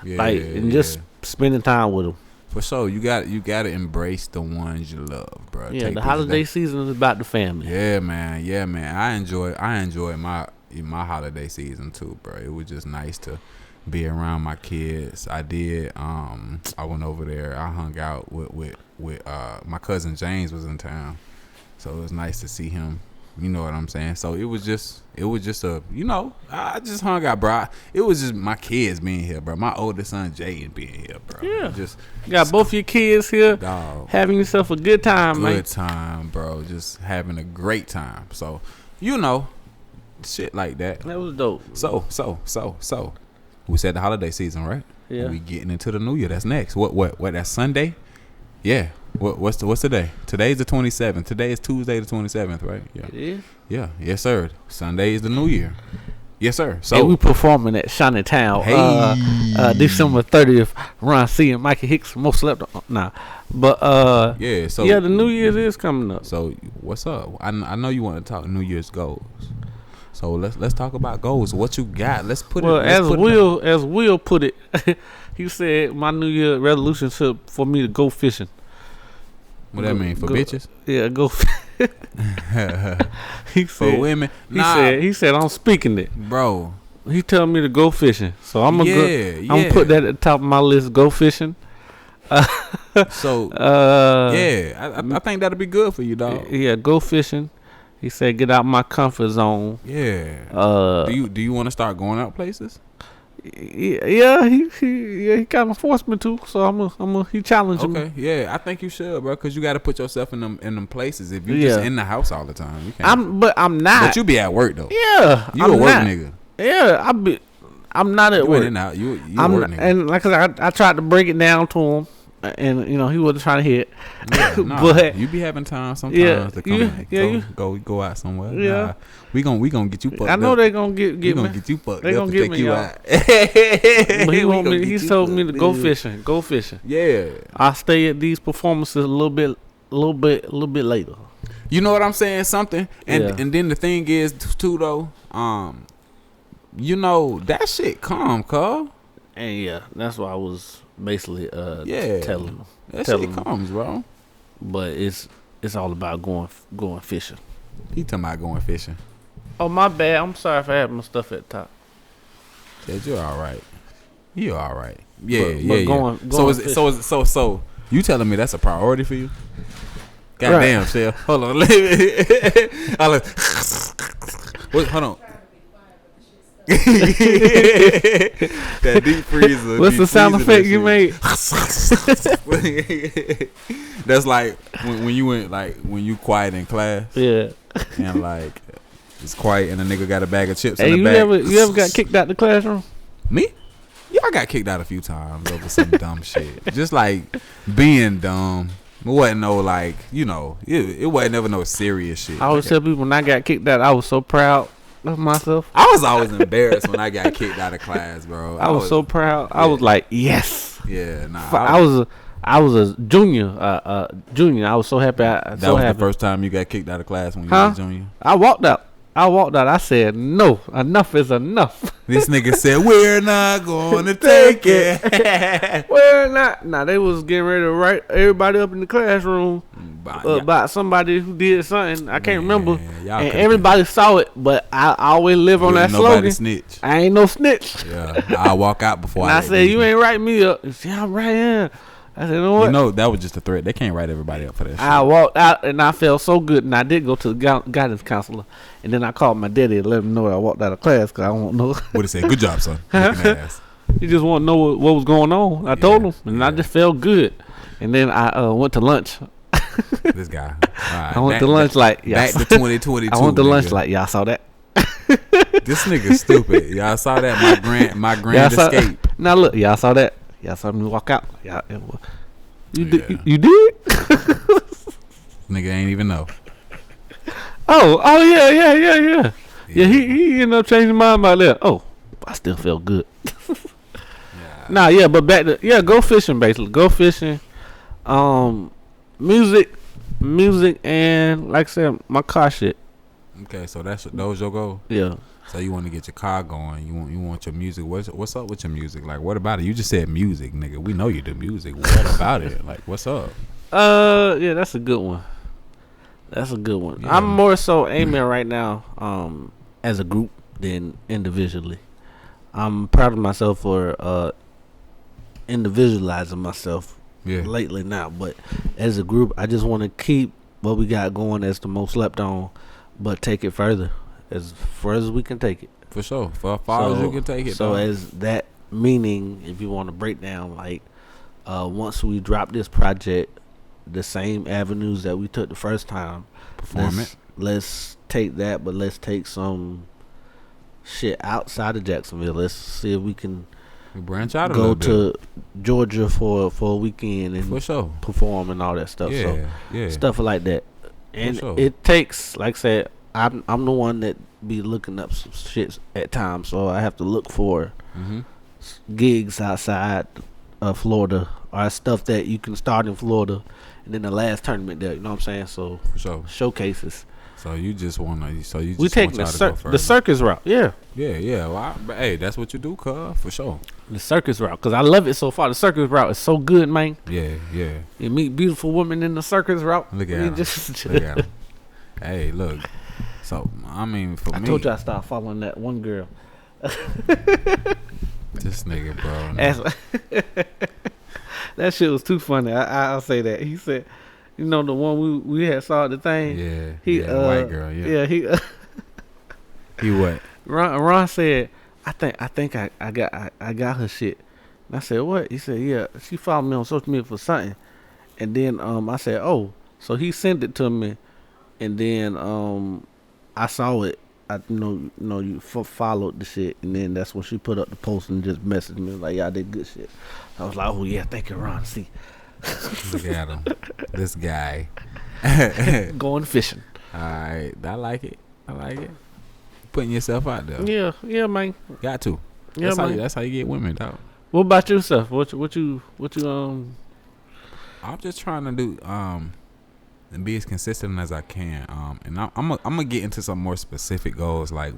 Yeah. Like and just spending time with him. for sure. You got to embrace the ones you love, bro. Yeah, Take the pictures. holiday season is about the family. Yeah, man. I enjoy my holiday season too, bro. It was just nice to be around my kids. I did. I went over there. I hung out with my cousin James was in town, so it was nice to see him. You know what I'm saying? So it was just a, I just hung out, bro. It was just my kids being here, bro. My oldest son Jaden being here, bro. Yeah, just got both your kids here, dog, having yourself a good time, man. Good time, bro. Just having a great time. So, shit like that. That was dope. So. We said the holiday season, right? Yeah. We getting into the new year. That's next. What? That's Sunday. Yeah. What's the day? Today's the 27th. Today is Tuesday the 27th, right? Yeah. It is? Yeah. Yes, sir. Sunday is the new year. Yes, sir. So hey, we performing at Shiny Town. December 30th. Ron C and Micah Hicks most slept on. Nah. But the New Year's is coming up. So what's up? I know you want to talk New Year's goals. So let's talk about goals. What you got? Let's put it. Well, as Will put it, he said my New Year resolution is for me to go fishing. What that mean for bitches? Yeah, go. He said, for women. He said I'm speaking it, bro. He telling me to go fishing, so I'm gonna I'm put that at the top of my list. Go fishing. So I think that'll be good for you, dog. Yeah, go fishing. He said, "Get out my comfort zone." Yeah. Do you want to start going out places? Yeah. He kind of forced me to. So he challenged me. Okay. Yeah, I think you should, bro, because you got to put yourself in them places. If you just in the house all the time, you can't. I'm not. But you be at work though. Yeah. You a work nigga. Yeah. I'm not at work. You in and out. You a work nigga. And like I tried to break it down to him. And he wasn't trying to hit, but you be having time sometimes to come go out somewhere. Yeah, we gonna get you. Fucked I know up. they gonna get me. Gonna get you fucked they up gonna to get take me you out. But he told me to go fishing. Go fishing. Yeah, I stay at these performances a little bit later. You know what I'm saying? Something, and then the thing is too though. That shit come, cuz. And that's why I was basically telling him. That shit comes, bro. But it's all about going fishing. He talking about going fishing. Oh, my bad. I'm sorry if I had my stuff at the top. Said you're all right. You're all right. Yeah, Going So you telling me that's a priority for you? Goddamn, right. Shell. Hold on. Hold on. That deep freezer. What's the sound effect you made? That's like when you quiet in class. Yeah. And like it's quiet and a nigga got a bag of chips hey, in the bag. You ever got kicked out the classroom? Me? Yeah, I got kicked out a few times over some dumb shit. Just like being dumb. It wasn't no it wasn't ever no serious shit. I always tell people when I got kicked out, I was so proud of myself. I was always embarrassed when I got kicked out of class, bro. I was so proud. Yeah. I was like, yes. Yeah, nah. I was a junior. Junior. I was so happy. That was the first time you got kicked out of class when you were a junior. I walked out. I said, no, enough is enough. This nigga said, we're not going to take it. We're not. Nah, they was getting ready to write everybody up in the classroom about somebody who did something. I can't remember. And everybody saw it, but I always live on that slogan. Snitch. I ain't no snitch. Yeah, I'll walk out before I said, you ain't write me up. See, I'm right here. I said, you know what? That was just a threat. They can't write everybody up for that shit. I walked out and I felt so good, and I did go to the guidance counselor, and then I called my daddy and let him know I walked out of class because I don't know. What he say? Good job, son. Ass. He just want to know what was going on. I told him, and I just felt good. And then I went to lunch. This guy. Right. I went to lunch like back to 2022. I went to lunch like y'all saw that. This nigga stupid. Y'all saw that my grand escape. Now look, y'all saw that. Y'all saw me walk out. You did? Nigga ain't even know. Oh yeah. Yeah, he ended up changing my mind about that. Oh, I still felt good. But back to go fishing basically. Go fishing. Music, and like I said, my car shit. Okay, so those your goal. Yeah. So you want to get your car going. You want your music. What's up with your music? Like, what about it? You just said music, nigga. We know you do music. What about it? Like, what's up? Yeah, that's a good one. Yeah. I'm more so aiming right now, as a group than individually. I'm proud of myself for individualizing myself lately now, but as a group, I just want to keep what we got going as the most slept on but take it further, as far as we can take it. For sure. For far as you can take it. So dog. as that meaning, if you want to break down, like once we drop this project, the same avenues that we took the first time, Perform it. let's take that, but let's take some shit outside of Jacksonville. Let's see if we can We branch out a go little bit. to Georgia for a weekend and For sure. perform and all that stuff. Yeah. So Yeah. stuff like that. And sure. it takes, like I said, I'm the one that be looking up some shit at times, so I have to look for Mm-hmm. gigs outside of Florida or stuff that you can start in Florida and then the last tournament there. You know what I'm saying? So For sure. showcases. So you just wanna. So you just We taking want y'all to go the circus route. Yeah, Yeah. Yeah. Well, but hey, that's what you do, cuz. For sure. the circus route, because I love it so far. The circus route is so good, man. Yeah. Yeah. You meet beautiful women in the circus route. Look You at him. just- Look at him. Hey, look. So I mean, for I me, told you I started following that one girl. this nigga, bro. That shit was too funny. I'll say that. He said, you know, the one we had saw the thing. Yeah. He yeah, white girl. Yeah. yeah. He He what? Ron said, I think I got her shit. And I said, what? He said, yeah. She followed me on social media for something. And then I said, oh. So he sent it to me, and then I saw it. I you followed the shit, and then that's when she put up the post and just messaged me like, "Yeah, I did good shit." I was like, "Oh yeah, thank you, Ron." See, Look at him. This guy. going fishing. All right. I like it. Putting yourself out there. Yeah, man. Got to. Yeah, man. That's how you get women, dog. What about yourself? What you I'm just trying to do and be as consistent as I can. And I'm gonna get into some more specific goals like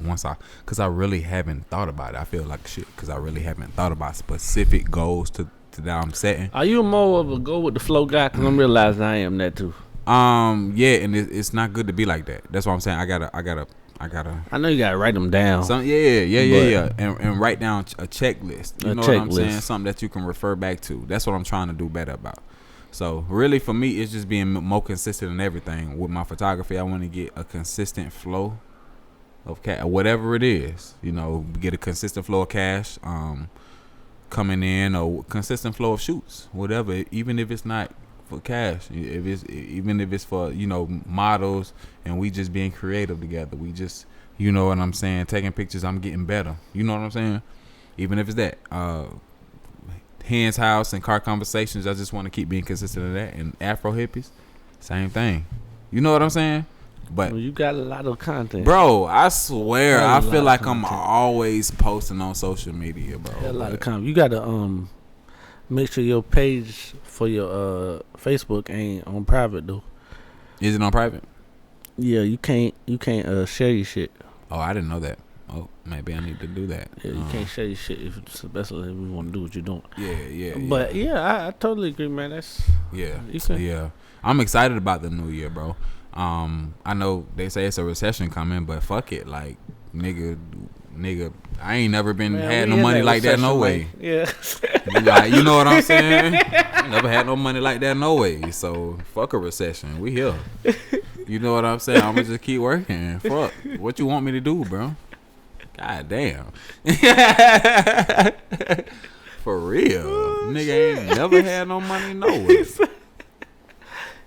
cause I really haven't thought about it. I feel like shit cause I really haven't thought about specific goals to that I'm setting. Are you more of a go with the flow guy? Cause I'm realizing I am that too. Yeah, and it's not good to be like that. That's what I'm saying. I gotta. I know you gotta write them down. Yeah. And write down a checklist. You A know what I'm checklist. saying? Something that you can refer back to. That's what I'm trying to do better about. So really, for me, it's just being more consistent in everything. With my photography, I want to get a consistent flow of cash, whatever it is. You know, get a consistent flow of cash coming in, or consistent flow of shoots, whatever. Even if it's not for cash, even if it's for models, and we just being creative together. We just, you know what I'm saying, taking pictures. I'm getting better. You know what I'm saying. Even if it's that. Hands House and Car Conversations, I just want to keep being consistent in that. And Afro Hippies, same thing. You know what I'm saying? But Well, you got a lot of content, bro, I swear, Got a I lot feel of like I'm content. always posting on social media, bro. You got a lot of But- content. You gotta make sure your page for your Facebook ain't on private though. Is it on private? Yeah, you can't share your shit. Oh, I didn't know that. Oh, maybe I need to do that. Yeah, you can't share your shit, especially if you want to do what you're doing. Yeah. But yeah, I totally agree, man. That's Yeah. You So, can- yeah. I'm excited about the new year, bro. I know they say it's a recession coming, but fuck it. Like, nigga, I ain't never been Man, had we no in money that like that, no recession, way. man. Yeah. Like, you know what I'm saying? Never had no money like that, no way. So, fuck a recession. We here. You know what I'm saying? I'm gonna just keep working. Fuck. What you want me to do, bro? God damn. For real. Nigga ain't never had no money, no way.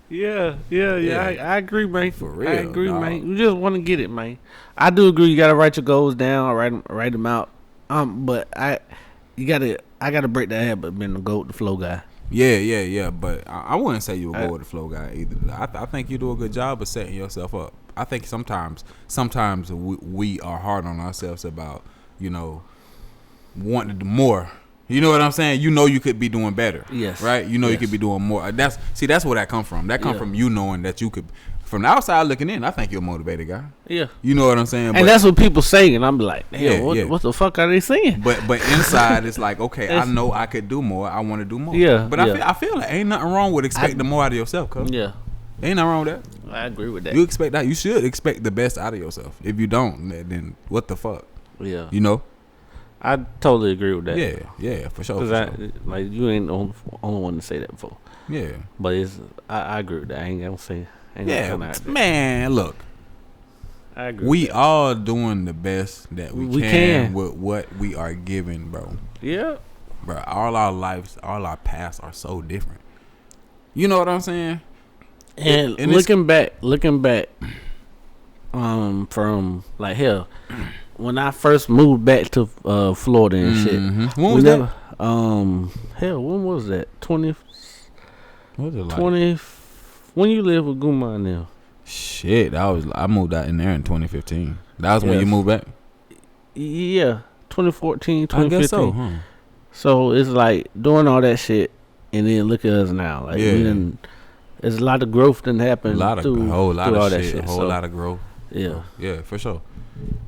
Yeah. Yeah. I agree, man. For real, I agree, dog. man. You just want to get it, man. I do agree. You gotta write your goals down, write them out. But I gotta break that habit of being the flow guy. Yeah. But I wouldn't say you a go with the flow guy either. I think you do a good job of setting yourself up. I think sometimes we are hard on ourselves about, wanting to do more. You know what I'm saying? You know you could be doing better. Yes. Right? You know you Yes. could be doing more. That's where that come from. That come Yeah. from you knowing that you could. From the outside looking in, I think you're a motivated guy. Yeah. You know what I'm saying? And that's what people say, and I'm like, damn, Yeah. what the fuck are they saying? But inside it's like, okay, I It's- know I could do more. I want to do more. Yeah, But yeah. I feel like ain't nothing wrong with expecting more out of yourself, cuz. Yeah, Ain't nothing wrong with that. I agree with that. You expect that. You should expect the best out of yourself. If you don't, then what the fuck? Yeah, You know? I totally agree with that. Yeah, for sure. Because For sure. like you ain't the only one to say that before. Yeah. But I agree with that. I ain't gonna say. Ain't gonna Yeah, come out there. man, look. I agree. We all doing the best that we can with what we are given, bro. Yeah. Bro, all our lives, all our paths are so different. You know what I'm saying? And looking back, from like hell, when I first moved back to Florida and shit. When was that? When was that? 20. What was it like? 20. When you live with Guma now? Shit, I moved out in there in 2015. That was when you moved back? Yeah, 2014, 2015. I guess so, huh? So it's like doing all that shit, and then look at us now. Like there's a lot of growth that happened. A whole lot of shit. A whole lot of growth. Yeah. Yeah, for sure.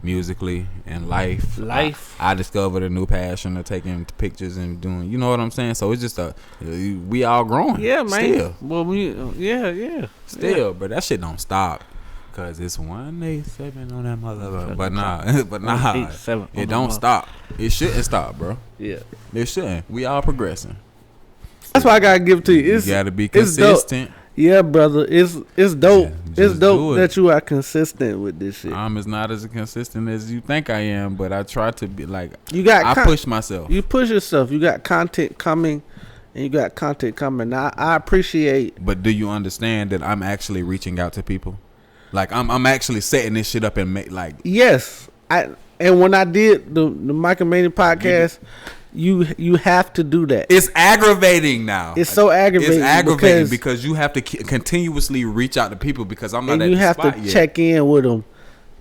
Musically and life. I discovered a new passion of taking pictures and doing, you know what I'm saying? So it's just we all growing. Yeah, man. Still. Well, Still, but that shit don't stop. Cause it's 187 on that motherfucker. But nah, it don't stop. It shouldn't stop, bro. Yeah. It shouldn't. We all progressing. That's why I gotta give it to you. You gotta be consistent. Yeah, brother, it's dope. Yeah, it's dope that you are consistent with this shit. I'm not as consistent as you think I am, but I try to be like. I push myself. You push yourself. You got content coming, Now, I appreciate. But do you understand that I'm actually reaching out to people? Like I'm actually setting this shit up and make like. Yes, and when I did the Micah Mania podcast. You have to do that. It's aggravating now. It's so aggravating. It's aggravating because you have to continuously reach out to people because I'm not. And you have to check in with them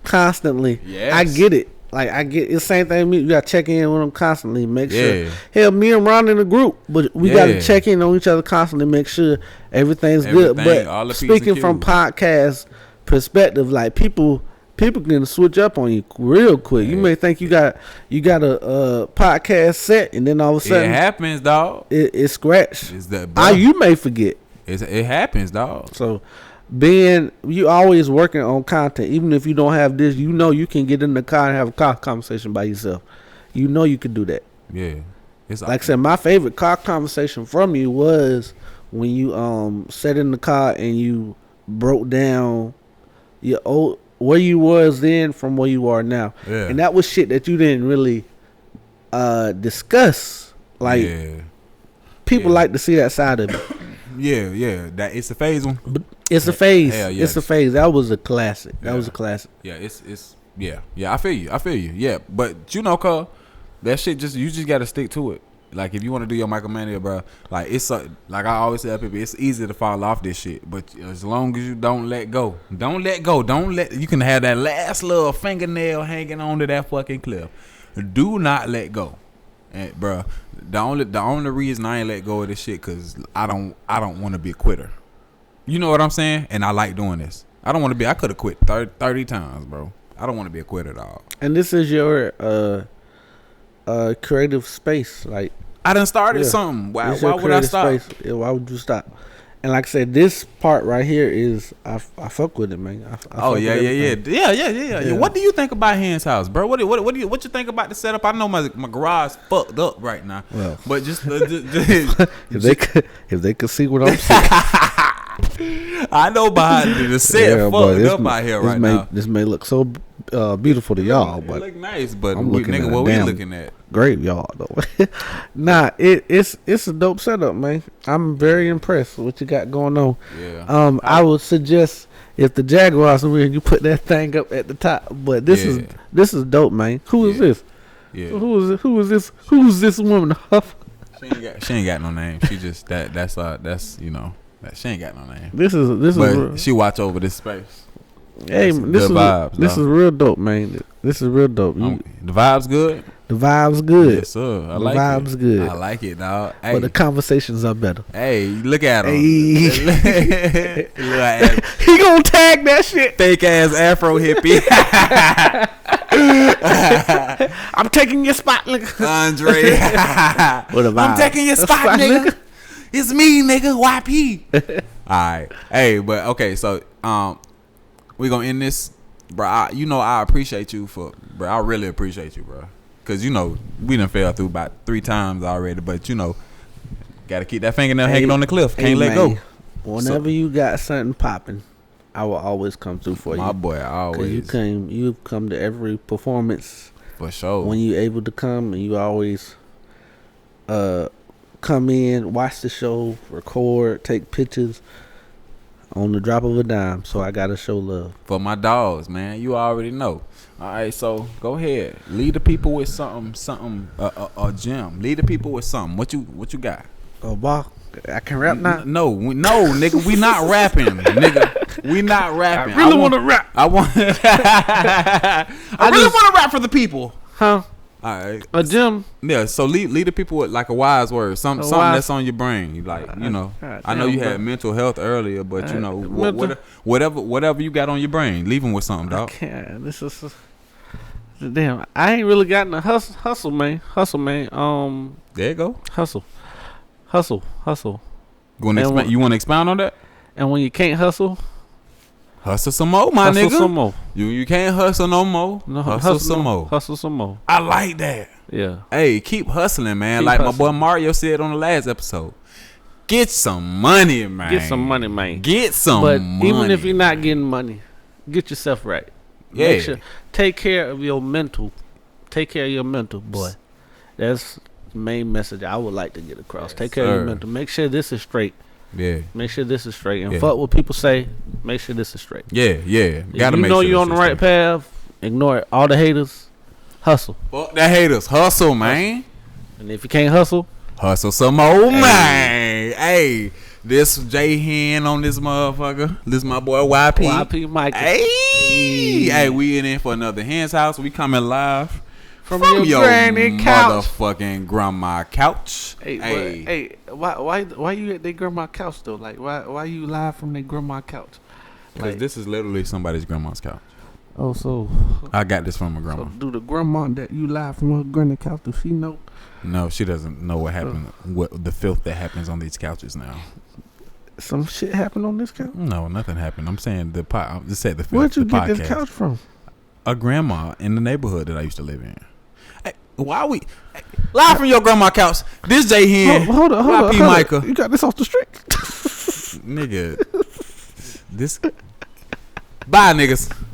constantly. Yes. I get it. Like I get it's the same thing. You got to check in with them constantly. Make sure. Hell, me and Ron in the group, but we got to check in on each other constantly. Make sure everything's good. But speaking from podcast perspective, like people can switch up on you real quick. You may think you got a podcast set, and then all of a sudden it happens, dog. It scratched. You may forget. It happens, dog. So, you always working on content, even if you don't have this. You can get in the car and have a conversation by yourself. You can do that. Yeah, it's like I said. My favorite car conversation from you was when you sat in the car and you broke down your old. Where you was then from where you are now. Yeah. And that was shit that you didn't really discuss. Like people like to see that side of it. Yeah. That it's a phase one. But it's a phase. It's a phase. That was a classic. That was a classic. Yeah, it's I feel you. Yeah. But cuz that shit you just gotta stick to it. Like if you want to do your Micah Mania, bro, like it's like I always tell people, it's easy to fall off this shit, but as long as you don't let go, you can have that last little fingernail hanging onto that fucking cliff. Do not let go, and bro, the only reason I ain't let go of this shit because I don't want to be a quitter. You know what I'm saying? And I like doing this. I don't want to be. I could have quit 30 times, bro. I don't want to be a quitter, dog. And this is your creative space, like. I done started something. Why would I stop? Yeah, why would you stop? And like I said, this part right here is I fuck with it, man. Yeah. What do you think about Hen's house, bro? What you think about the setup? I know my garage fucked up right now. Well, but just if they could see what I'm seeing. I know behind the set fucked up out here right now. This may look so beautiful to y'all, but it look nice. But what we looking at? Graveyard though. Nah, it's a dope setup, man. I'm very impressed with what you got going on. Yeah. I would suggest if the Jaguars are in, you put that thing up at the top. But this is dope, man. Who is this? Yeah. Who is this? Who's this woman? She ain't got no name. She just that's she ain't got no name. This is but she watch over this space. Hey, this is real dope, man. This is real dope. The vibes good. The vibes good. Yes, sir. I like it. The vibes good. I like it, dog. Hey. But the conversations are better. Hey, look at him. Hey. He gonna tag that shit. Fake ass Afro hippie. I'm taking your spot, nigga. Andre. I'm taking your spot, nigga. It's me, nigga. YP. All right. Hey, but okay. So, we gonna end this, bro. I appreciate you bro. I really appreciate you, bro. Cause we done fell through about 3 times already, but gotta keep that fingernail hanging on the cliff. Can't let go. Whenever you got something popping, I will always come through for My you. boy, always. You come to every performance for sure. when you able to come, and you always come in, watch the show, record, take pictures on the drop of a dime. So I gotta show love for my dogs, man. You already know. All right, so go ahead. Lead the people with something, a gem. Lead the people with something. What you got? Oh, boy, I can rap now. No, nigga, we not rapping, nigga. We not rapping. I really want to rap. I want. I really want to rap for the people. Huh? All right. A gem. Yeah. So lead the people with like a wise word, something that's on your brain. Like you know, I know you had mental health earlier, but you know, whatever you got on your brain, leave them with something, dog. I can't. This is damn. I ain't really gotten a hustle, man. There you go. Hustle. You want to expound on that? And when you can't hustle some more, my nigga. Hustle some more. You can't hustle no more. No, hustle some more. Hustle some more. I like that. Yeah. Hey, keep hustling, man. Keep like hustling. my boy Mario said on the last episode. Get some money, man. Get some money, man. Get some but money. Even if you're not getting money, get yourself right. Yeah. Make sure, take care of your mental. Take care of your mental, boy. That's the main message I would like to get across. Yes, take care of your mental. Make sure this is straight. Yeah. Make sure this is straight. And Yeah. fuck what people say. Make sure this is straight. Yeah. Gotta If you make know sure you're on the right path, ignore it. All the haters, hustle. Fuck the haters. Hustle, man. And if you can't hustle, hustle some more, man. Hey, this J Hen on this motherfucker. This my boy YP. Micah. Hey, we in for another Hen's house. We coming live From your granny couch. Motherfucking grandma couch. Hey, why you at their grandma couch though? Like why you live from their grandma couch? Because Like, this is literally somebody's grandma's couch. oh, so I got this from my grandma. So do the grandma that you live from her granny couch? Does she know? No, she doesn't know what happened. What the filth that happens on these couches now. Some shit happened on this couch. No, nothing happened. I'm saying the pot. I just said the filth. Where'd you the get podcast. this couch from? A grandma in the neighborhood that I used to live in. Hey, why we live from your grandma couch? This J Hen. Hold on, Micah. You got this off the street, Nigga. This. Bye, niggas.